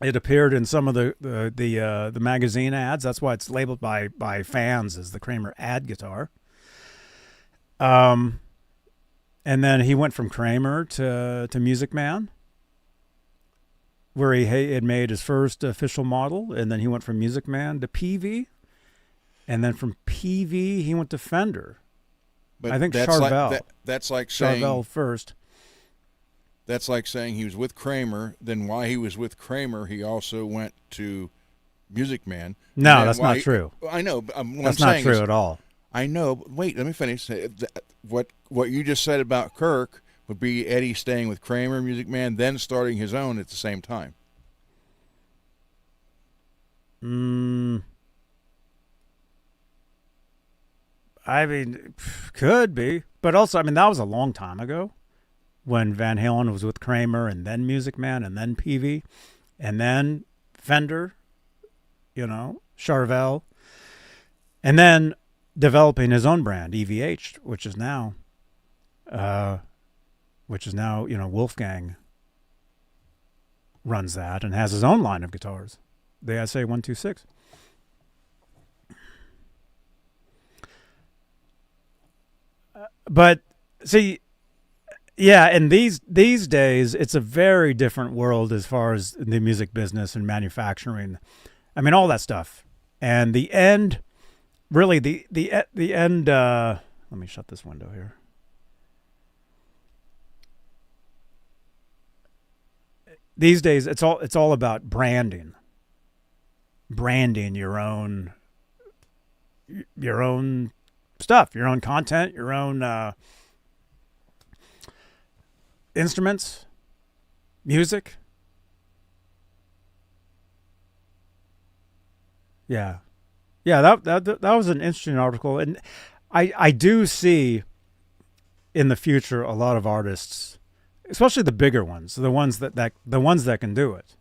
It appeared in some of the magazine ads. That's why it's labeled by fans as the Kramer ad guitar. And then he went from Kramer to Music Man, where he had made his first official model, and then he went from Music Man to PV, and then from PV he went to Fender. But I think that's Charvel. That's like saying Charvel first. That's like saying he was with Kramer. Then while he was with Kramer, he also went to Music Man. No, that's not true. I know. But that's not true at all. I know. But wait, let me finish. What you just said about Kirk would be Eddie staying with Kramer, Music Man, then starting his own at the same time. I mean, could be. But also, I mean, that was a long time ago when Van Halen was with Kramer and then Music Man and then PV and then Fender, Charvel, and then developing his own brand, EVH, which is now, Wolfgang runs that and has his own line of guitars, the SA-126. But see, yeah, and these days it's a very different world as far as the music business and manufacturing. I mean, all that stuff. And the end, really, the end. Let me shut this window here. These days, it's all about branding your own stuff, your own content, your own instruments, music. Yeah, that was an interesting article, and I do see in the future a lot of artists, especially the bigger ones, the ones that can do it,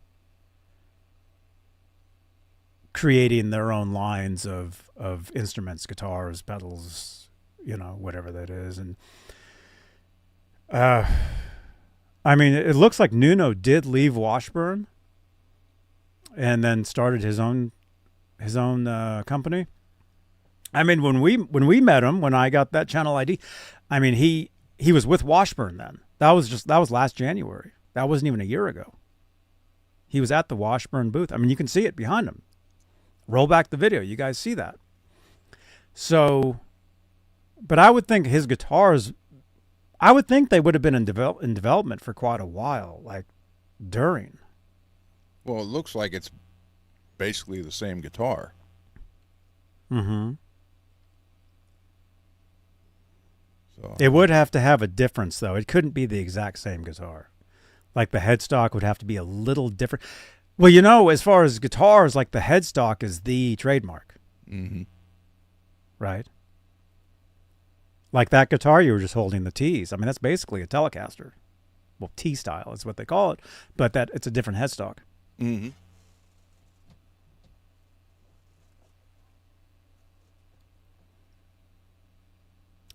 creating their own lines of instruments, guitars, pedals, whatever that is. And I mean, it looks like Nuno did leave Washburn and then started his own company. I mean, when we met him, when I got that channel ID, I mean, he was with Washburn then. That was last January. That wasn't even a year ago. He was at the Washburn booth. I mean, you can see it behind him. Roll back the video. You guys see that. So, but I would think his guitars, I would think they would have been in development for quite a while, like during. Well, it looks like it's basically the same guitar. Mm-hmm. So it would have to have a difference, though. It couldn't be the exact same guitar. Like the headstock would have to be a little different. Well, as far as guitars, like the headstock is the trademark. Mm-hmm. Right? Like that guitar you were just holding, the T's. I mean, that's basically a Telecaster. Well, T-style is what they call it, but it's a different headstock. Mm-hmm.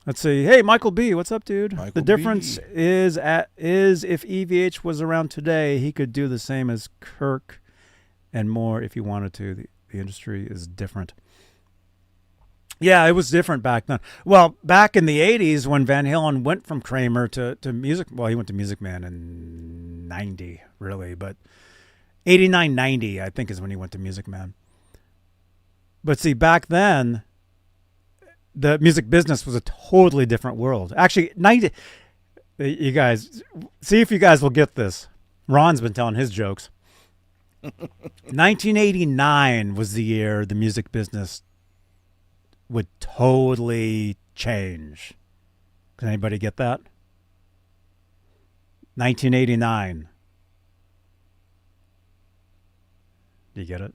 Let's see. Hey, Michael B., what's up, dude? Michael the difference B. is if EVH was around today, he could do the same as Kirk and more if he wanted to. The industry is different. Yeah, it was different back then. Well, back in the 80s when Van Halen went from Kramer to Music, well, he went to Music Man in 90, really, but 89, 90, I think is when he went to Music Man. But see, back then, the music business was a totally different world. Actually, you guys, see if you guys will get this. Ron's been telling his jokes. 1989 was the year the music business would totally change. Can anybody get that? 1989. Do you get it?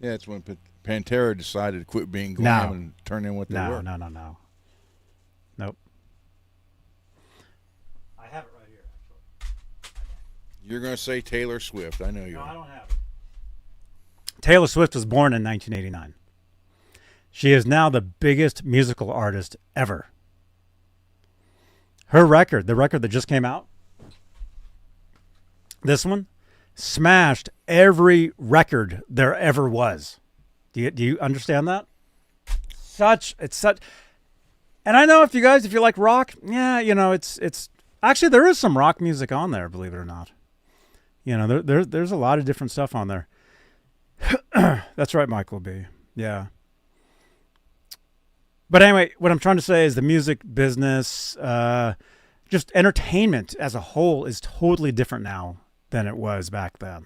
Yeah, it's when Pantera decided to quit being glam and turn in what they were. No. Nope. I have it right here, actually. You're going to say Taylor Swift. I know you are. I don't have it. Taylor Swift was born in 1989. She is now the biggest musical artist ever. Her record, the record that just came out, this one, smashed every record there ever was. Do you understand that? It's such. And I know if you like rock, yeah, it's actually there is some rock music on there, believe it or not. There's a lot of different stuff on there. That's right, Michael B. Yeah. But anyway, what I'm trying to say is the music business, just entertainment as a whole is totally different now than it was back then.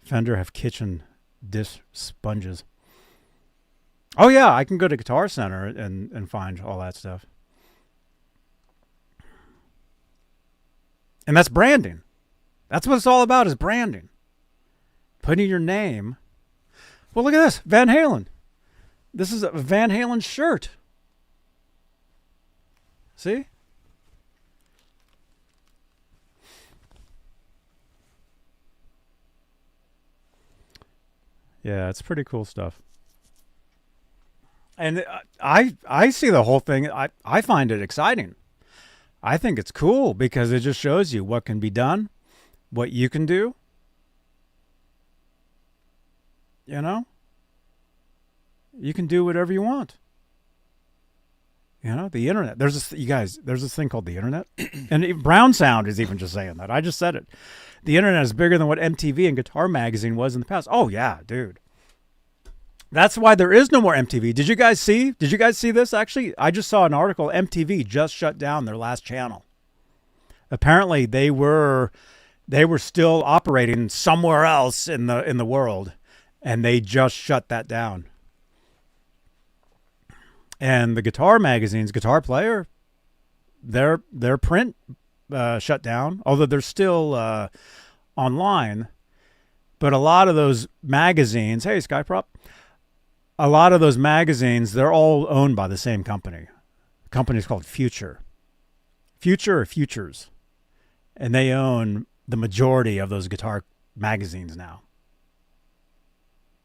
Fender have kitchen dish sponges. Oh yeah, I can go to Guitar Center and find all that stuff. And that's branding. That's what it's all about, is branding. Putting your name. Well, look at this. Van Halen. This is a Van Halen shirt. See? Yeah, it's pretty cool stuff. And I see the whole thing. I find it exciting. I think it's cool because it just shows you what can be done, what you can do. You can do whatever you want. The internet. There's this thing called the internet. And Brown Sound is even just saying that. I just said it. The internet is bigger than what MTV and Guitar Magazine was in the past. Oh yeah, dude. That's why there is no more MTV. Did you guys see this? Actually, I just saw an article. MTV just shut down their last channel. Apparently they were still operating somewhere else in the world, and they just shut that down. And the guitar magazines, Guitar Player, their print shut down, although they're still online. But a lot of those magazines, hey Skyprop, a lot of those magazines, they're all owned by the same company. The company's called Future or Futures, and they own the majority of those guitar magazines now.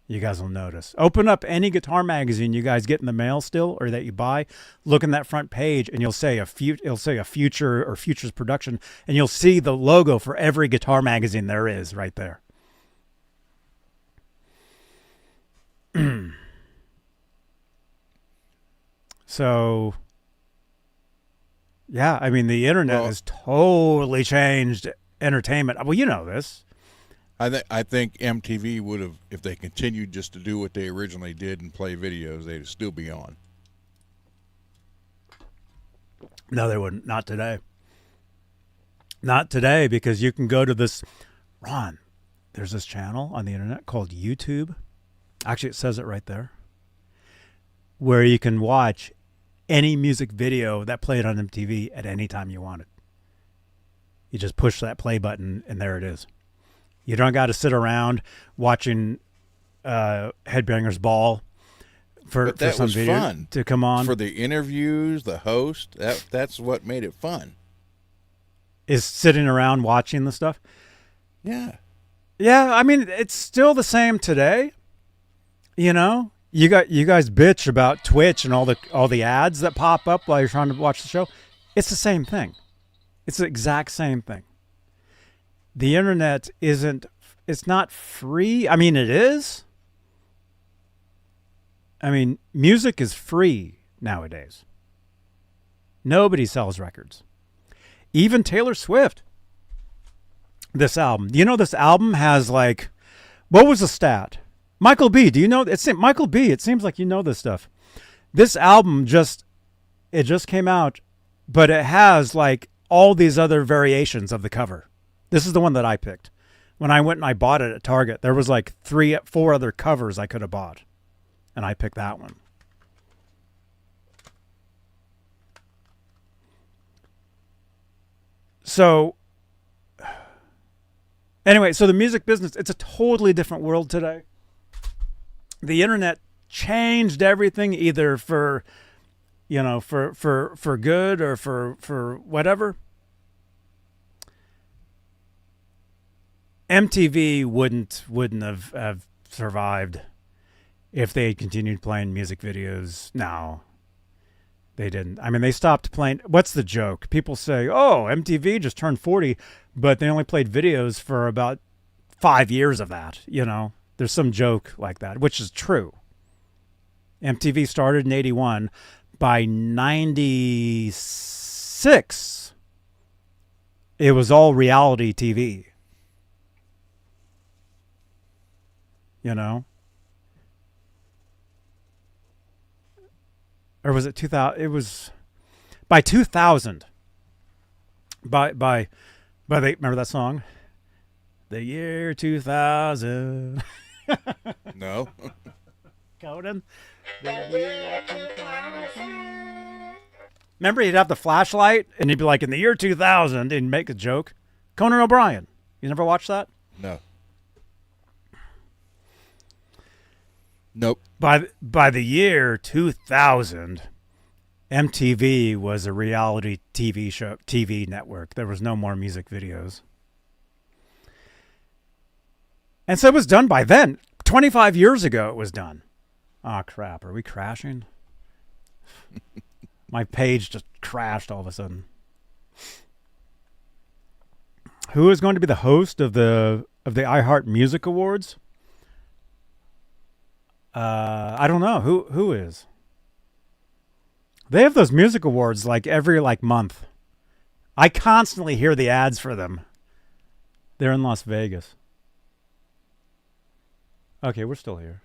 You guys will notice. Open up any guitar magazine you guys get in the mail still, or that you buy. Look in that front page, and it'll say a Future or Futures production, and you'll see the logo for every guitar magazine there is right there. So, yeah, I mean, the internet has totally changed entertainment. Well, you know this. I think MTV would have, if they continued just to do what they originally did and play videos, they'd still be on. No, they wouldn't. Not today. Not today, because you can go to this. Ron, there's this channel on the internet called YouTube. Actually, it says it right there. Where you can watch any music video that played on MTV at any time you want it. You just push that play button, and there it is. You don't got to sit around watching Headbangers Ball for some video fun to come on. For the interviews, the host, that's what made it fun. Is sitting around watching the stuff. Yeah. Yeah, I mean, it's still the same today. You guys bitch about Twitch and all the ads that pop up while you're trying to watch the show. It's the same thing. It's the exact same thing. The internet it's not free. I mean, it is. I mean, music is free nowadays. Nobody sells records. Even Taylor Swift. This album. This album has what was the stat? Michael B, do you know? Michael B, it seems like you know this stuff. This album just came out, but it has all these other variations of the cover. This is the one that I picked. When I went and I bought it at Target, there was 3-4 other covers I could have bought. And I picked that one. So, Anyway, so the music business, it's a totally different world today. The internet changed everything, either for, you know, for good or for whatever. MTV wouldn't have survived if they had continued playing music videos. No, they didn't. I mean, they stopped playing. What's the joke? People say, oh, MTV just turned 40, but they only played videos for about 5 years of that. You know, there's some joke like that, which is true. MTV started in 81. By 96, it was all reality TV. You know? Or was it 2000? It was by 2000. By the, remember that song? The year 2000. No. Conan? Remember, he'd have the flashlight and he'd be like, in the year 2000, and make a joke. Conan O'Brien. You never watched that? No. Nope. By the year 2000, MTV was a reality TV network. There was no more music videos. And so it was done by then. 25 years ago it was done. Oh, crap. Are we crashing? My page just crashed all of a sudden. Who is going to be the host of the iHeart Music Awards? I don't know. Who is? They have those music awards every month. I constantly hear the ads for them. They're in Las Vegas. Okay, we're still here.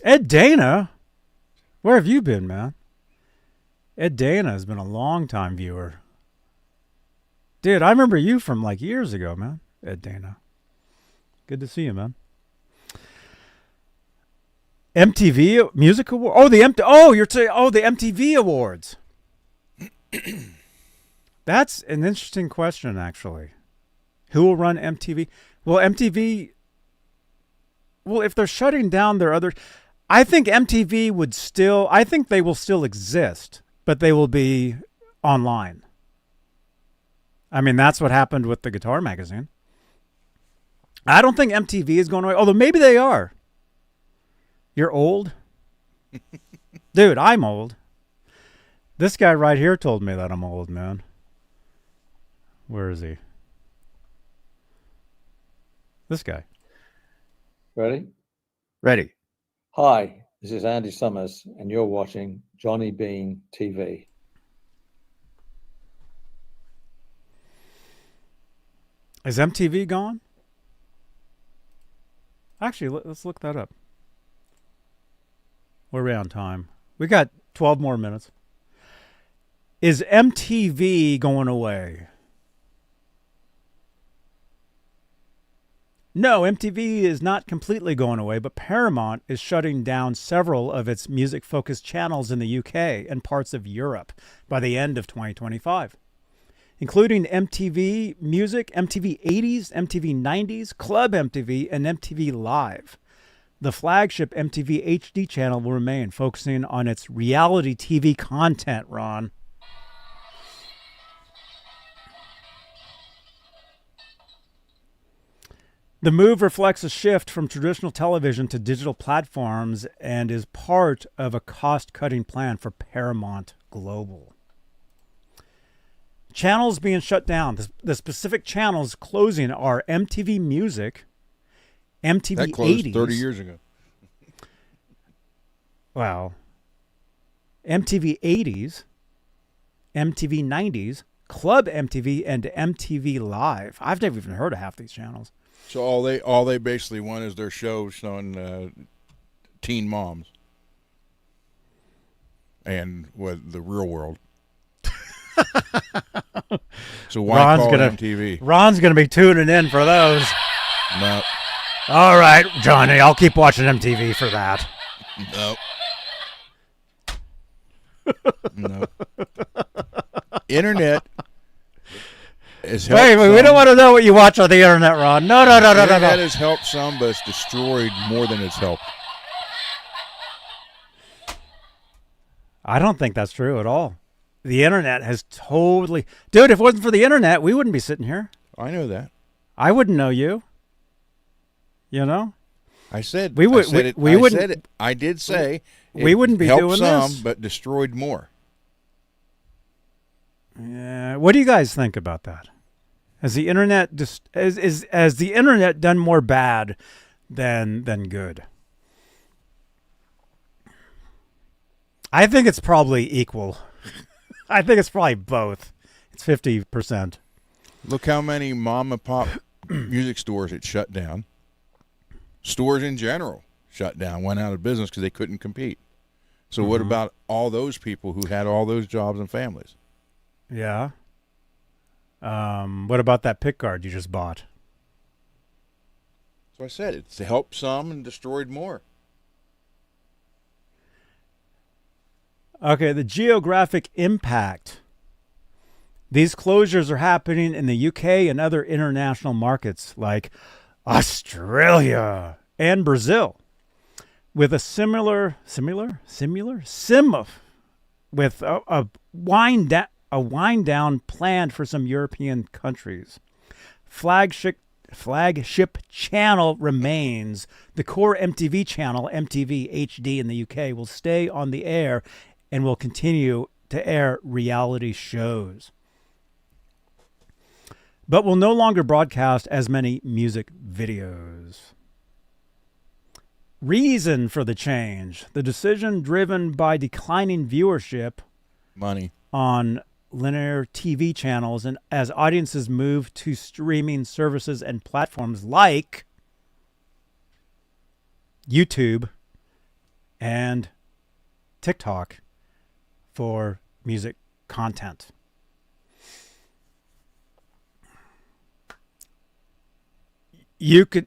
Ed Dana? Where have you been, man? Ed Dana has been a long-time viewer. Dude, I remember you from years ago, man. Ed Dana. Good to see you, man. MTV Music Award. Oh, the MTV Awards. That's an interesting question, actually. Who will run MTV? Well, MTV. Well, if they're shutting down their other, I think MTV would still. I think they will still exist, but they will be online. I mean, that's what happened with the Guitar Magazine. I don't think MTV is going away, although maybe they are. You're old? Dude, I'm old. This guy right here told me that I'm old, man. Where is he? This guy. Ready? Ready. Hi, this is Andy Summers, and you're watching Johnny Beane TV. Is MTV gone? Actually, let's look that up. We're way on time. We got 12 more minutes. Is MTV going away? No, MTV is not completely going away, but Paramount is shutting down several of its music-focused channels in the UK and parts of Europe by the end of 2025, including MTV Music, MTV 80s, MTV 90s, Club MTV, and MTV Live. The flagship MTV HD channel will remain, focusing on its reality TV content, Ron. The move reflects a shift from traditional television to digital platforms and is part of a cost-cutting plan for Paramount Global. Channels being shut down. The specific channels closing are MTV Music, MTV that closed 80s. 30 years ago. Wow. MTV 80s, MTV 90s, Club MTV, and MTV Live. I've never even heard of half these channels. So all they basically want is their show showing teen moms and the real world. So why call it MTV? Ron's gonna be tuning in for those. No. All right, Johnny, I'll keep watching MTV for that. No. No. Internet Wait, we don't want to know what you watch on the internet, Ron. No. The internet has helped some, but it's destroyed more than it's helped. I don't think that's true at all. The internet has totally... Dude, if it wasn't for the internet, we wouldn't be sitting here. I know that. I wouldn't know you. You know? I said we would. We wouldn't. Said it. I did say we wouldn't be helped doing some, this, but destroyed more. Yeah. What do you guys think about that? Has the internet has the internet done more bad than good? I think it's probably equal. I think it's probably both. It's 50%. Look how many mom and pop music stores it shut down. Stores in general shut down, went out of business because they couldn't compete. So what about all those people who had all those jobs and families? Yeah. What about that pick guard you just bought? So I said it's helped some and destroyed more. Okay, the geographic impact. These closures are happening in the UK and other international markets like Australia and Brazil, with a with a wind down planned for some European countries. Flagship channel remains. The core MTV channel, MTV HD in the UK, will stay on the air and will continue to air reality shows, but will no longer broadcast as many music videos. Reason for the change: the decision driven by declining viewership, money on linear TV channels, and as audiences move to streaming services and platforms like YouTube and TikTok for music content. You can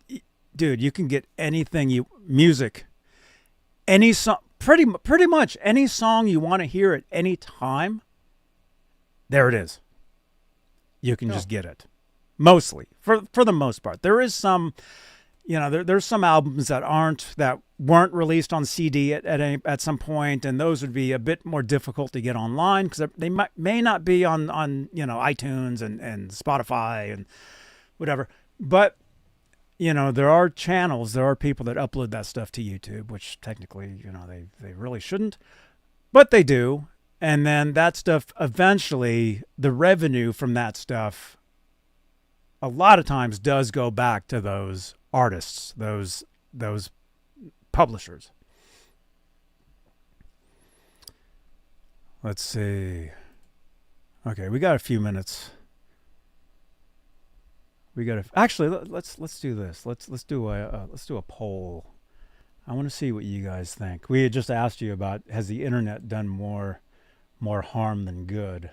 get anything music, any song, pretty much any song you want to hear at any time. There it is. You can just get it. Mostly, for the most part. There is some, there's some albums that weren't released on CD at some point, and those would be a bit more difficult to get online because they may not be on iTunes and Spotify and whatever. But there are channels, there are people that upload that stuff to YouTube, which technically, they really shouldn't, but they do. And then that stuff, eventually, the revenue from that stuff, a lot of times does go back to those artists, those publishers. Let's see. Okay, we got a few minutes. Actually, let's do this. Let's do a poll. I want to see what you guys think. We had just asked you about, has the internet done more harm than good?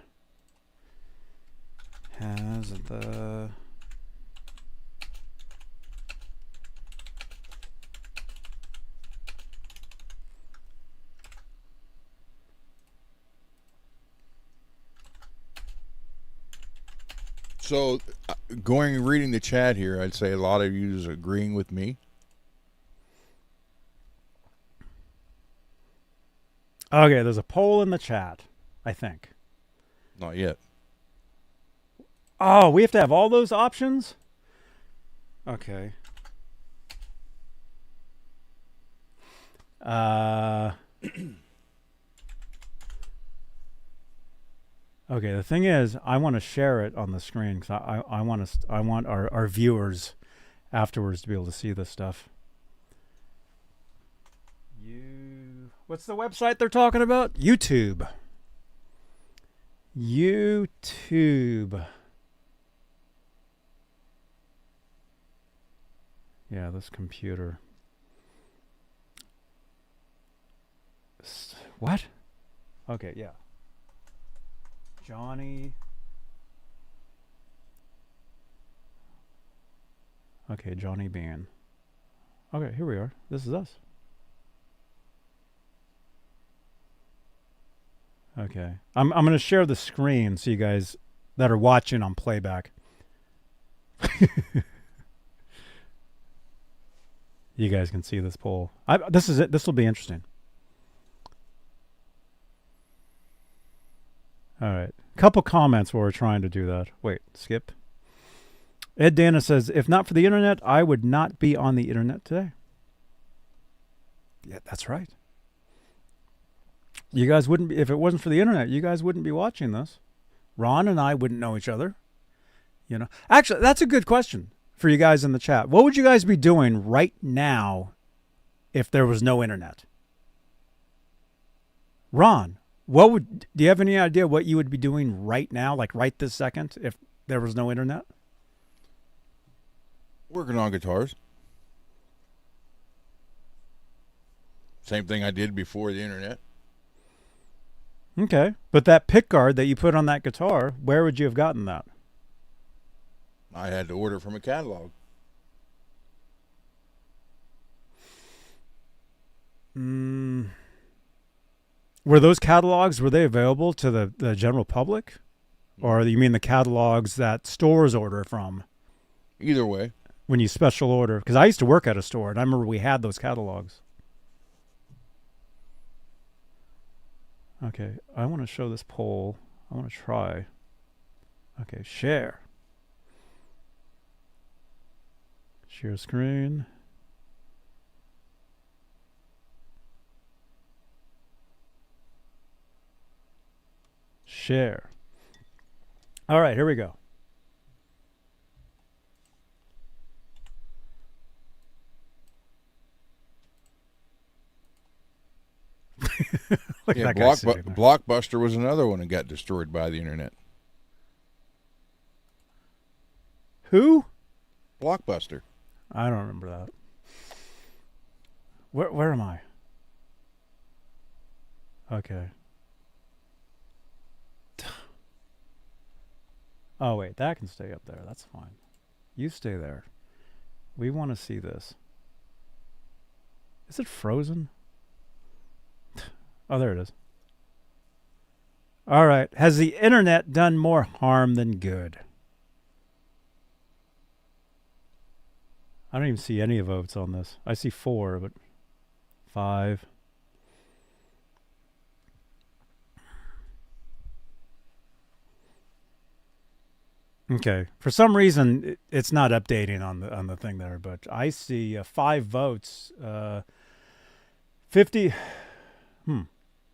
Has the So, reading the chat here, I'd say a lot of you is agreeing with me. Okay, there's a poll in the chat, I think. Not yet. Oh, we have to have all those options? Okay. Okay, the thing is, I want to share it on the screen because I want our viewers afterwards to be able to see this stuff. What's the website they're talking about? YouTube. Yeah, this computer. What? Okay, yeah. Johnny. Okay, Johnny Beane. Okay, here we are. This is us. Okay. I'm going to share the screen so you guys that are watching on playback. You guys can see this poll. This is it. This will be interesting. All right. Couple comments while we're trying to do that. Wait, skip. Ed Dana says, if not for the internet, I would not be on the internet today. Yeah, that's right. You guys wouldn't be, if it wasn't for the internet, you guys wouldn't be watching this. Ron and I wouldn't know each other. You know, actually, that's a good question for you guys in the chat. What would you guys be doing right now if there was no internet? Ron, do you have any idea what you would be doing right now, like right this second, if there was no internet? Working on guitars. Same thing I did before the internet. Okay, but that pick guard that you put on that guitar, where would you have gotten that? I had to order from a catalog. Were those catalogs, were they available to the general public? Or you mean the catalogs that stores order from? Either way. When you special order. Because I used to work at a store, and I remember we had those catalogs. Okay, I want to show this poll. I want to try. Okay, share. Share screen. Share. All right, here we go. Yeah, Blockbuster was another one that got destroyed by the internet. Who? Blockbuster. I don't remember that. Where am I? Okay. Oh, wait, that can stay up there. That's fine. You stay there. We want to see this. Is it frozen? Oh, there it is. All right. Has the internet done more harm than good? I don't even see any votes on this. I see 4, but 5. Okay. For some reason, it's not updating on the thing there, but I see 5 votes. 50.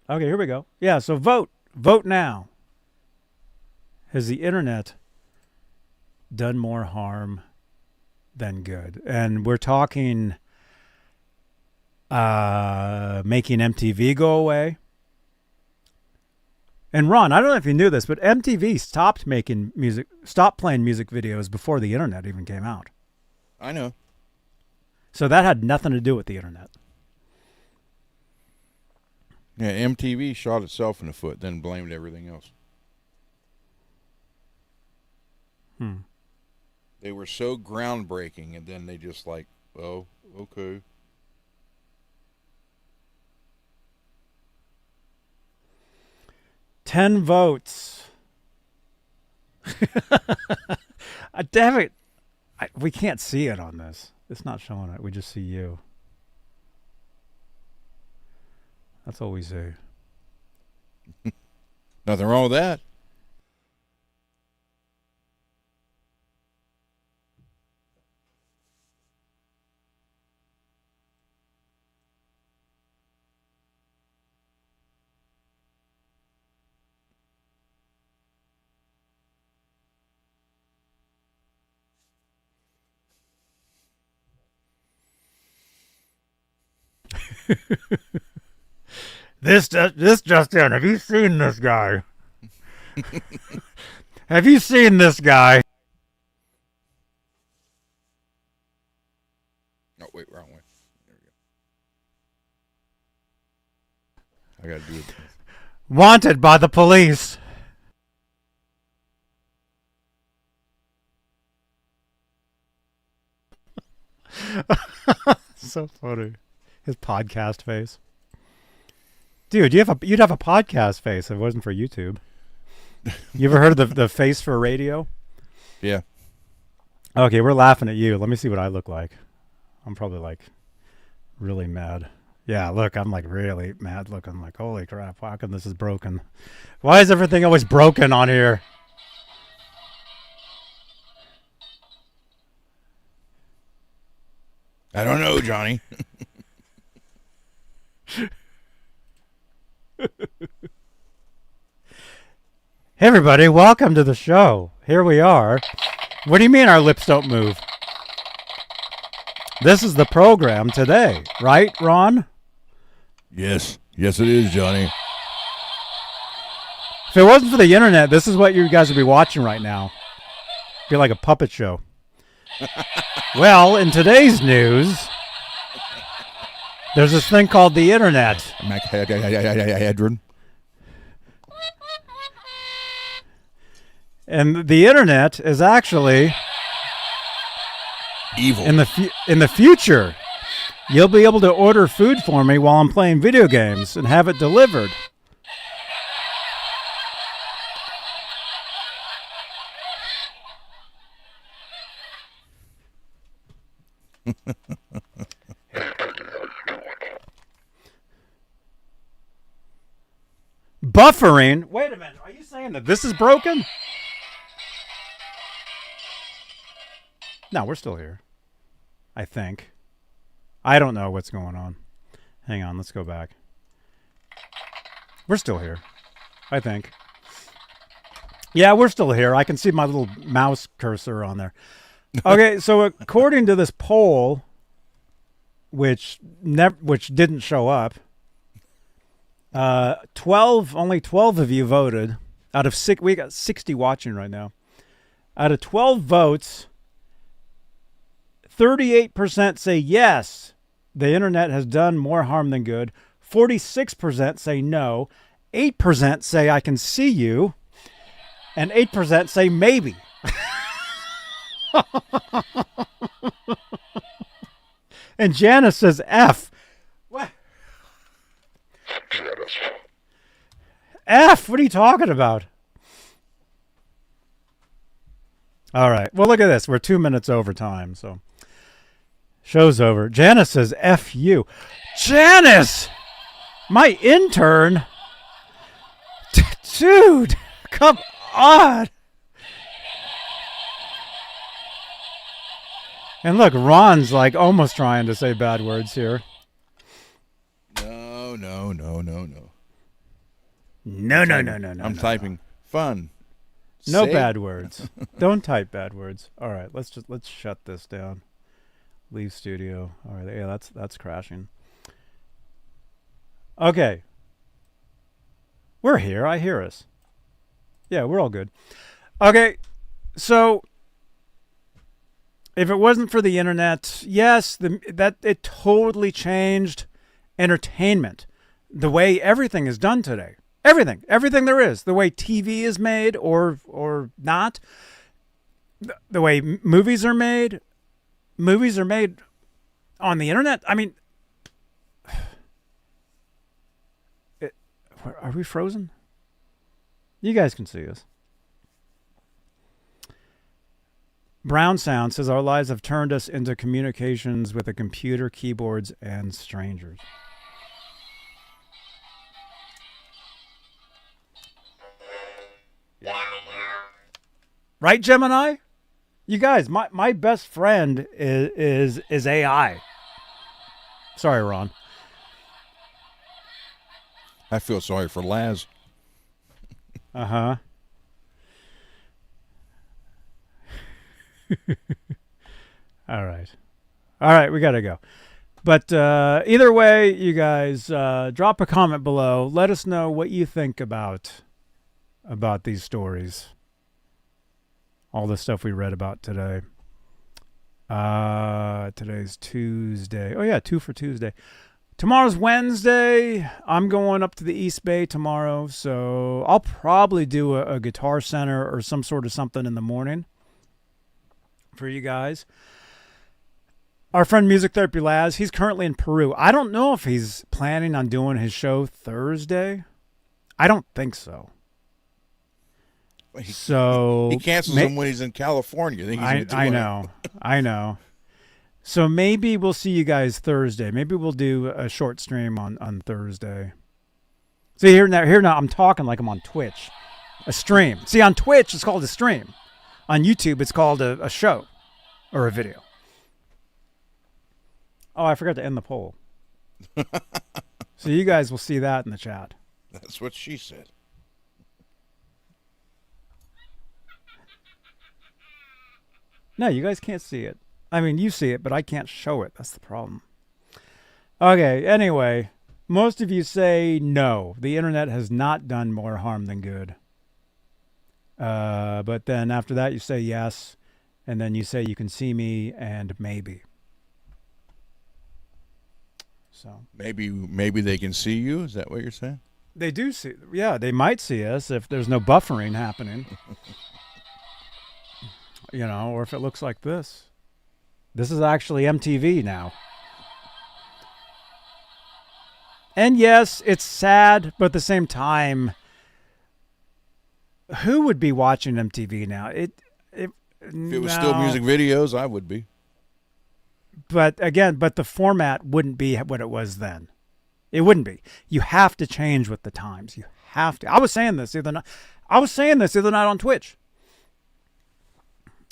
Okay, here we go. Yeah, so vote. Vote now. Has the internet done more harm than good? And we're talking making MTV go away. And Ron, I don't know if you knew this, but MTV stopped playing music videos before the internet even came out. I know. So that had nothing to do with the internet. Yeah, MTV shot itself in the foot, then blamed everything else. They were so groundbreaking, and then they just like, oh, okay. Ten votes. Damn it. We can't see it on this. It's not showing it. We just see you. That's all we say. Nothing wrong with that. This Justin, have you seen this guy? Have you seen this guy? Oh, wait, wrong way. There we go. I gotta do it. Wanted by the police. So funny. His podcast face. Dude, you'd have a podcast face if it wasn't for YouTube. You ever heard of the face for radio? Yeah. Okay, we're laughing at you. Let me see what I look like. I'm probably like really mad. Yeah, look, I'm like really mad looking. Like, holy crap, how come this is broken? Why is everything always broken on here? I don't know, Johnny. Hey everybody, welcome to the show. Here we are. What do you mean our lips don't move? This is the program today, right, Ron? Yes. Yes, it is, Johnny. If it wasn't for the internet, this is what you guys would be watching right now. It'd be like a puppet show. Well, in today's news, there's this thing called the internet. Hadron. And the internet is actually evil. In the future, you'll be able to order food for me while I'm playing video games and have it delivered. Buffering? Wait a minute. Are you saying that this is broken? No, we're still here. I think. I don't know what's going on. Hang on, let's go back. We're still here. I think. Yeah, we're still here. I can see my little mouse cursor on there. Okay, so according to this poll, which didn't show up, only 12 of you voted out of six. We got 60 watching right now. Out of 12 votes, 38% say yes, the internet has done more harm than good. 46% say no. 8% say I can see you, and 8% say maybe. And Janice says F. What? F? What are you talking about? All right. Well, look at this. We're 2 minutes over time, so show's over. Janice says F you. Janice! My intern? Dude, come on. And look, Ron's like almost trying to say bad words here. No. No. I'm typing fun. No Say. bad words. Don't type bad words. All right, let's shut this down. Leave studio. All right, yeah, that's crashing. Okay. We're here. I hear us. Yeah, we're all good. Okay, so if it wasn't for the internet, yes, it totally changed entertainment. The way everything is done today. Everything there is. The way TV is made or not. The way movies are made. Movies are made on the internet. I mean, are we frozen? You guys can see us. Brown Sound says our lives have turned us into communications with a computer, keyboards, and strangers. Right, Gemini? You guys, my best friend is AI. Sorry, Ron. I feel sorry for Laz. Uh-huh. All right, we gotta go. But either way, you guys, drop a comment below. Let us know what you think about these stories. All the stuff we read about today. Today's Tuesday. Oh yeah, 2 for Tuesday. Tomorrow's Wednesday. I'm going up to the East Bay tomorrow, so I'll probably do a guitar center or some sort of something in the morning for you guys. Our friend Music Therapy Laz, he's currently in Peru. I don't know if he's planning on doing his show Thursday. I don't think so. So he cancels them when he's in California. I know. I know. So maybe we'll see you guys Thursday. Maybe we'll do a short stream on Thursday. See, here now, I'm talking like I'm on Twitch. A stream. See, on Twitch, it's called a stream. On YouTube, it's called a show or a video. Oh, I forgot to end the poll. So you guys will see that in the chat. That's what she said. No, you guys can't see it. I mean, you see it, but I can't show it. That's the problem. Okay, anyway, most of you say no. The internet has not done more harm than good. But then after that, you say yes, and then you say you can see me and maybe. So maybe they can see you. Is that what you're saying? They do see. Yeah, they might see us if there's no buffering happening. You know, or if it looks like this. This is actually MTV now. And yes, it's sad, but at the same time, who would be watching MTV now? If it was still music videos, I would be. But again, the format wouldn't be what it was then. It wouldn't be. You have to change with the times. You have to. I was saying this the other night on Twitch.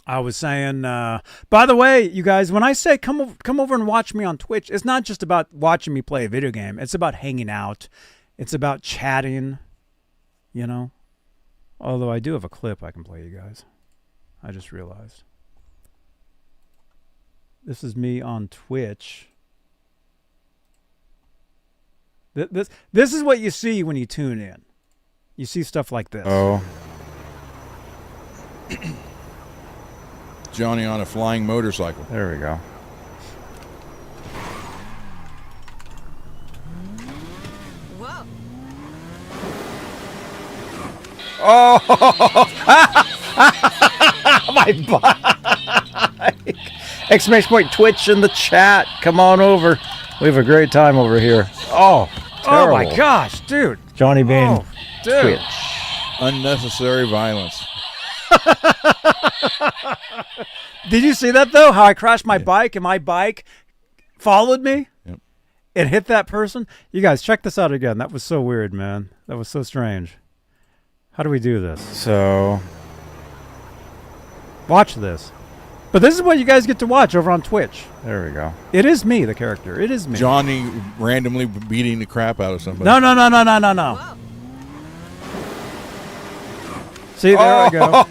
I was saying, by the way, you guys, when I say come over and watch me on Twitch, it's not just about watching me play a video game. It's about hanging out. It's about chatting, you know. Although I do have a clip I can play you guys. I just realized. This is me on Twitch. This is what you see when you tune in. You see stuff like this. Oh. Johnny on a flying motorcycle. There we go. Whoa. Oh, my bike! Exclamation point Twitch in the chat. Come on over. We have a great time over here. Oh, terrible. Oh my gosh, dude. Johnny Beane. Oh, Twitch. Unnecessary violence. Did you see that though? How I crashed my bike and my bike followed me? Yep. It hit that person? You guys, check this out again. That was so weird, man. That was so strange. How do we do this? So, watch this. But this is what you guys get to watch over on Twitch. There we go. It is me, the character. It is me. Johnny randomly beating the crap out of somebody. No. Whoa. See, there I go.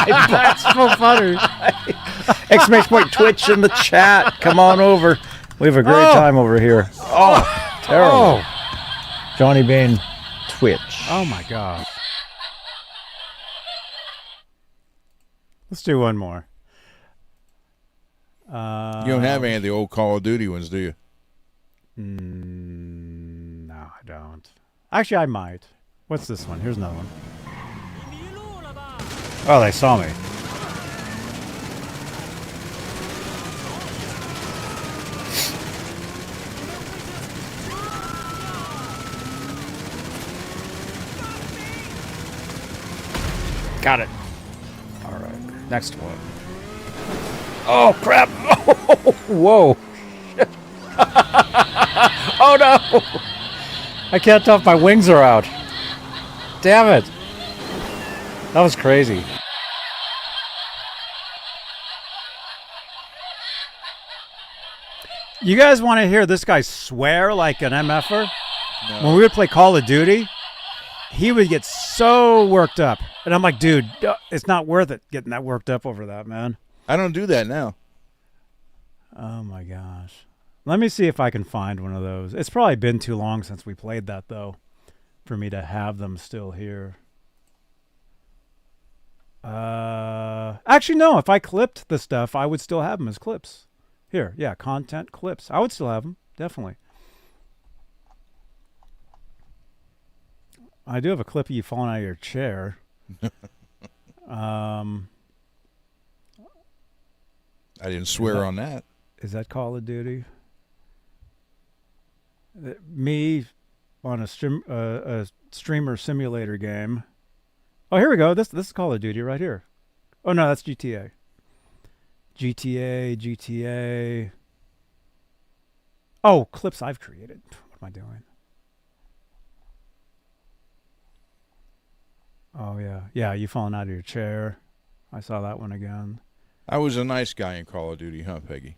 That's so funny. Exclamation point Twitch in the chat. Come on over. We have a great time over here. Oh, terrible. Johnny Beane, Twitch. Oh my gosh. Let's do one more. You don't have any of the old Call of Duty ones, do you? No, I don't. Actually, I might. What's this one? Here's another one. Oh, they saw me. Got it. All right. Next one. Oh, crap. Oh, whoa. Oh, no. I can't tell if my wings are out. Damn it. That was crazy. You guys want to hear this guy swear like an MFer? No. When we would play Call of Duty, he would get so worked up. And I'm like, dude, it's not worth it getting that worked up over that, man. I don't do that now. Oh, my gosh. Let me see if I can find one of those. It's probably been too long since we played that, though, for me to have them still here. Actually, no. If I clipped the stuff, I would still have them as clips. Here, yeah, content clips. I would still have them, definitely. I do have a clip of you falling out of your chair. I didn't swear on that. Is that Call of Duty? Me on a streamer simulator game. Oh, here we go. This is Call of Duty right here. Oh no, that's GTA. GTA. Oh, clips I've created. What am I doing? Oh yeah, yeah. You falling out of your chair? I saw that one again. I was a nice guy in Call of Duty, huh, Peggy?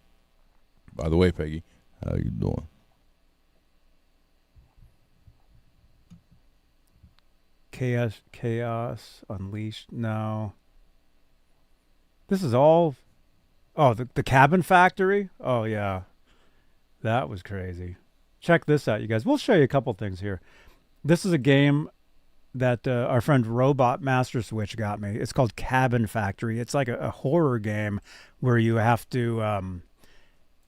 By the way, Peggy, how you doing? Chaos Unleashed. No. This is all. Oh, the Cabin Factory. Oh yeah, that was crazy. Check this out, you guys. We'll show you a couple things here. This is a game that our friend Robot Master Switch got me. It's called Cabin Factory. It's like a horror game where you have to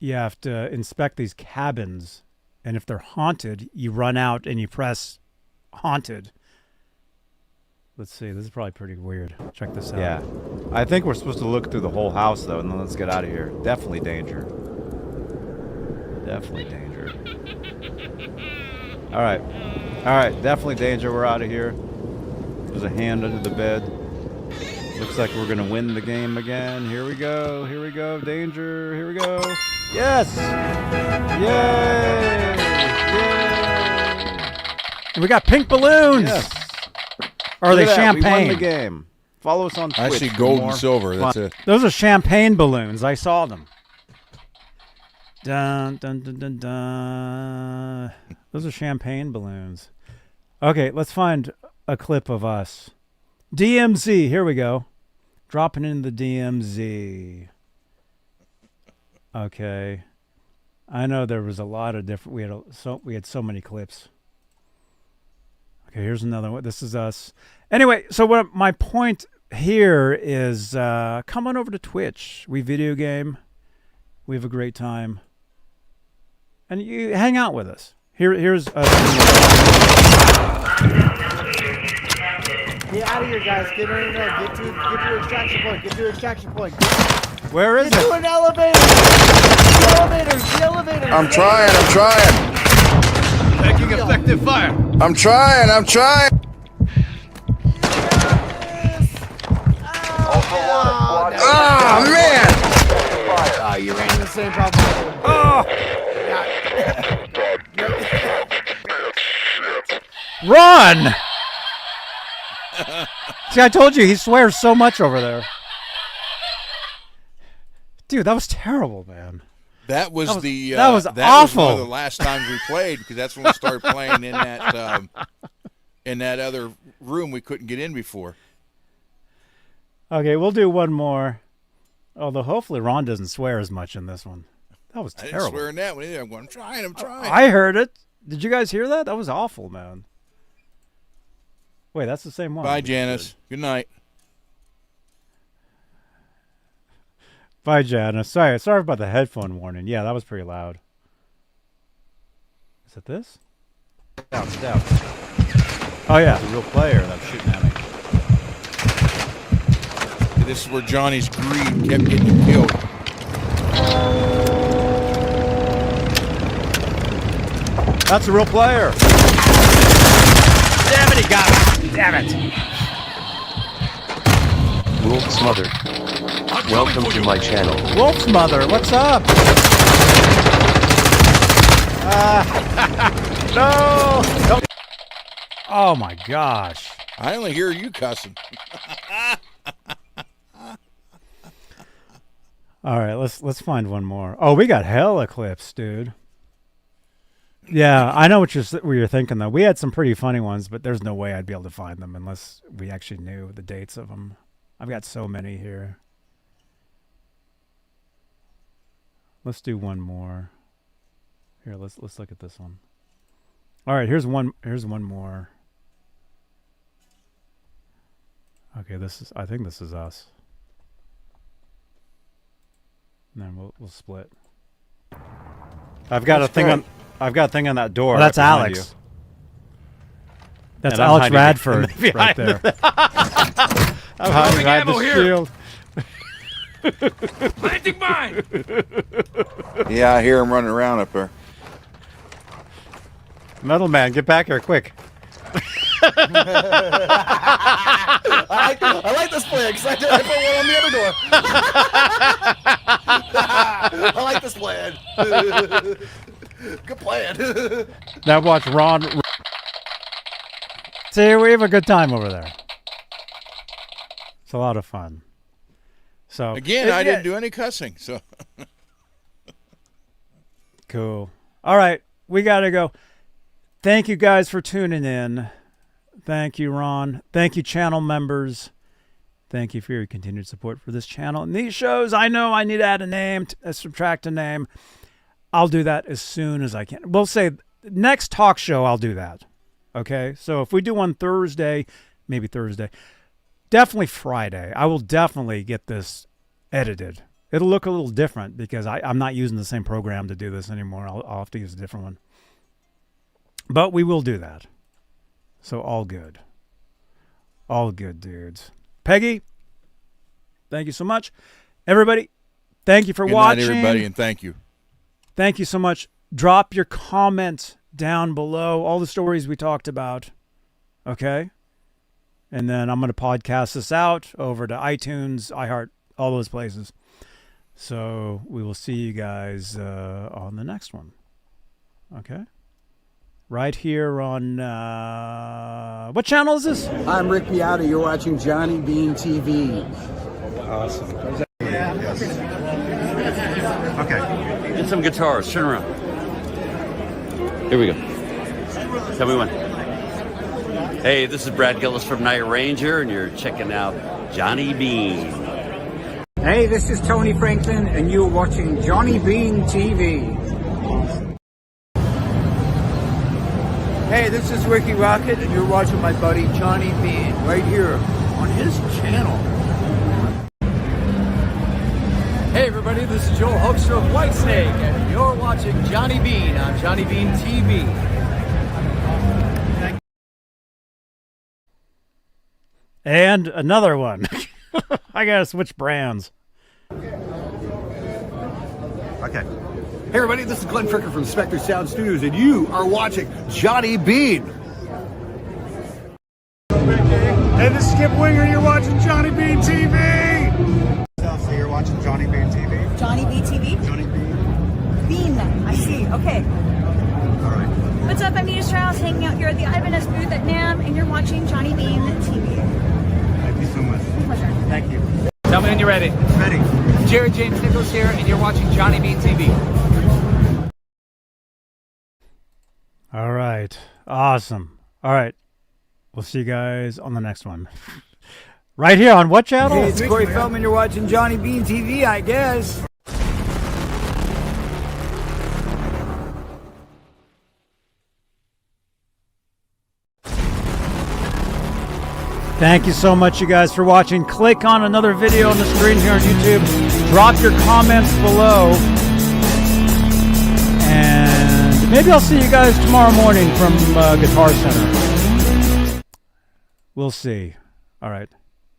inspect these cabins, and if they're haunted, you run out and you press haunted. Let's see. This is probably pretty weird. Check this out. Yeah. I think we're supposed to look through the whole house, though, and then let's get out of here. Definitely danger. Definitely danger. All right. All right. Definitely danger. We're out of here. There's a hand under the bed. Looks like we're going to win the game again. Here we go. Here we go. Danger. Here we go. Yes. Yay. Yay. We got pink balloons. Yes. Or are they champagne? We won the game. Follow us on Twitch. I see gold and silver. That's it. Those are champagne balloons. I saw them. Dun, dun, dun, dun, dun. Those are champagne balloons. Okay, let's find a clip of us. DMZ. Here we go. Dropping in the DMZ. Okay. I know there was a lot of different. We had so many clips. Okay, here's another one. This is us. Anyway, so what my point here is, come on over to Twitch. We video game. We have a great time. And you hang out with us. Here's... Get out of here, guys. Get in there. Get to your extraction point. Get to your extraction point. Where is it? Get to an elevator. The elevator. I'm trying. Taking effective fire. I'm trying. Oh, man! You ran into the same problem. Run! See, I told you, he swears so much over there. Dude, that was terrible, man. That was awful. Was one of the last times we played, because that's when we started playing in that other room we couldn't get in before. Okay, we'll do one more. Although hopefully Ron doesn't swear as much in this one. That was terrible. I didn't swear in that one either. I'm trying. I heard it. Did you guys hear that? That was awful, man. Wait, that's the same one. Bye, Janice. Good night. Bye, Janice. Sorry about the headphone warning. Yeah, that was pretty loud. Is it this? Down. Oh, yeah. It's a real player that's shooting at me. This is where Johnny's greed kept getting him killed. That's a real player. Damn it, he got me. Damn it. Wolf's mother. Welcome to my channel. Wolf's mother, what's up? No. Oh my gosh. I only hear you cussing. All right, let's find one more. Oh, we got hella clips, dude. Yeah, I know what you're thinking though. We had some pretty funny ones, but there's no way I'd be able to find them unless we actually knew the dates of them. I've got so many here. Let's do one more. Here, let's look at this one. All right, here's one more. Okay, I think this is us. And then we'll split. I've got a thing on that door. Oh, that's right Alex. That's Alex Radford right there. I'm hiding behind the shield. Planting mine! Yeah, I hear him running around up there. Metal Man, get back here quick. I like this plan because I put one on the other door. I like this plan. Good plan. Now watch Ron. See, we have a good time over there. It's a lot of fun. So Again, I didn't do any cussing, so. Cool. All right, we got to go. Thank you guys for tuning in. Thank you, Ron. Thank you, channel members. Thank you for your continued support for this channel and these shows. I know I need to add a name, subtract a name. I'll do that as soon as I can. We'll say next talk show, I'll do that. Okay? So if we do one Thursday, maybe Thursday, definitely Friday, I will definitely get this edited. It'll look a little different because I'm not using the same program to do this anymore. I'll have to use a different one. But we will do that. So all good. All good, dudes. Peggy, thank you so much. Everybody, thank you for watching. Good night, everybody, and thank you. Thank you so much. Drop your comments down below. All the stories we talked about. Okay? And then I'm going to podcast this out over to iTunes, iHeart, all those places. So we will see you guys on the next one. Okay? Right here on, what channel is this? I'm Rick Beata. You're watching Johnny Beane TV. Awesome. Okay. Get some guitars. Turn around. Here we go. Tell me when. Hey, this is Brad Gillis from Night Ranger, and you're checking out Johnny Beane. Hey, this is Tony Franklin, and you're watching Johnny Beane TV. Hey, this is Ricky Rocket, and you're watching my buddy Johnny Beane right here on his channel. Hey everybody, this is Joel Hoekstra of Whitesnake, and you're watching Johnny Beane on Johnny Beane TV. And another one. I gotta switch brands. Okay. Hey everybody, this is Glenn Fricker from Spectre Sound Studios, and you are watching Johnny Beane. Hey, this is Skip Winger. You're watching Johnny Beane TV. So you're watching Johnny Beane TV? Johnny Beane TV? Johnny Beane. Beane, I see. Okay. All right. What's up? I'm Nita Strauss, hanging out here at the Ibanez booth at NAMM, and you're watching Johnny Beane TV. Thank you so much. Pleasure. Thank you. Tell me when you're ready. Ready. Jared James Nichols here, and you're watching Johnny Beane TV. All right. Awesome. All right. We'll see you guys on the next one. Right here on what channel? Hey, it's Corey Feldman. You're watching Johnny Beane TV, I guess. Thank you so much, you guys, for watching. Click on another video on the screen here on YouTube. Drop your comments below. And maybe I'll see you guys tomorrow morning from Guitar Center. We'll see. All right.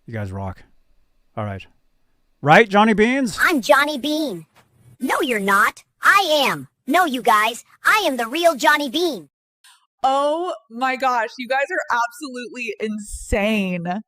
You guys rock. All right. Right, Johnny Beans? I'm Johnny Beane. No, you're not. I am. No, you guys. I am the real Johnny Beane. Oh my gosh, you guys are absolutely insane.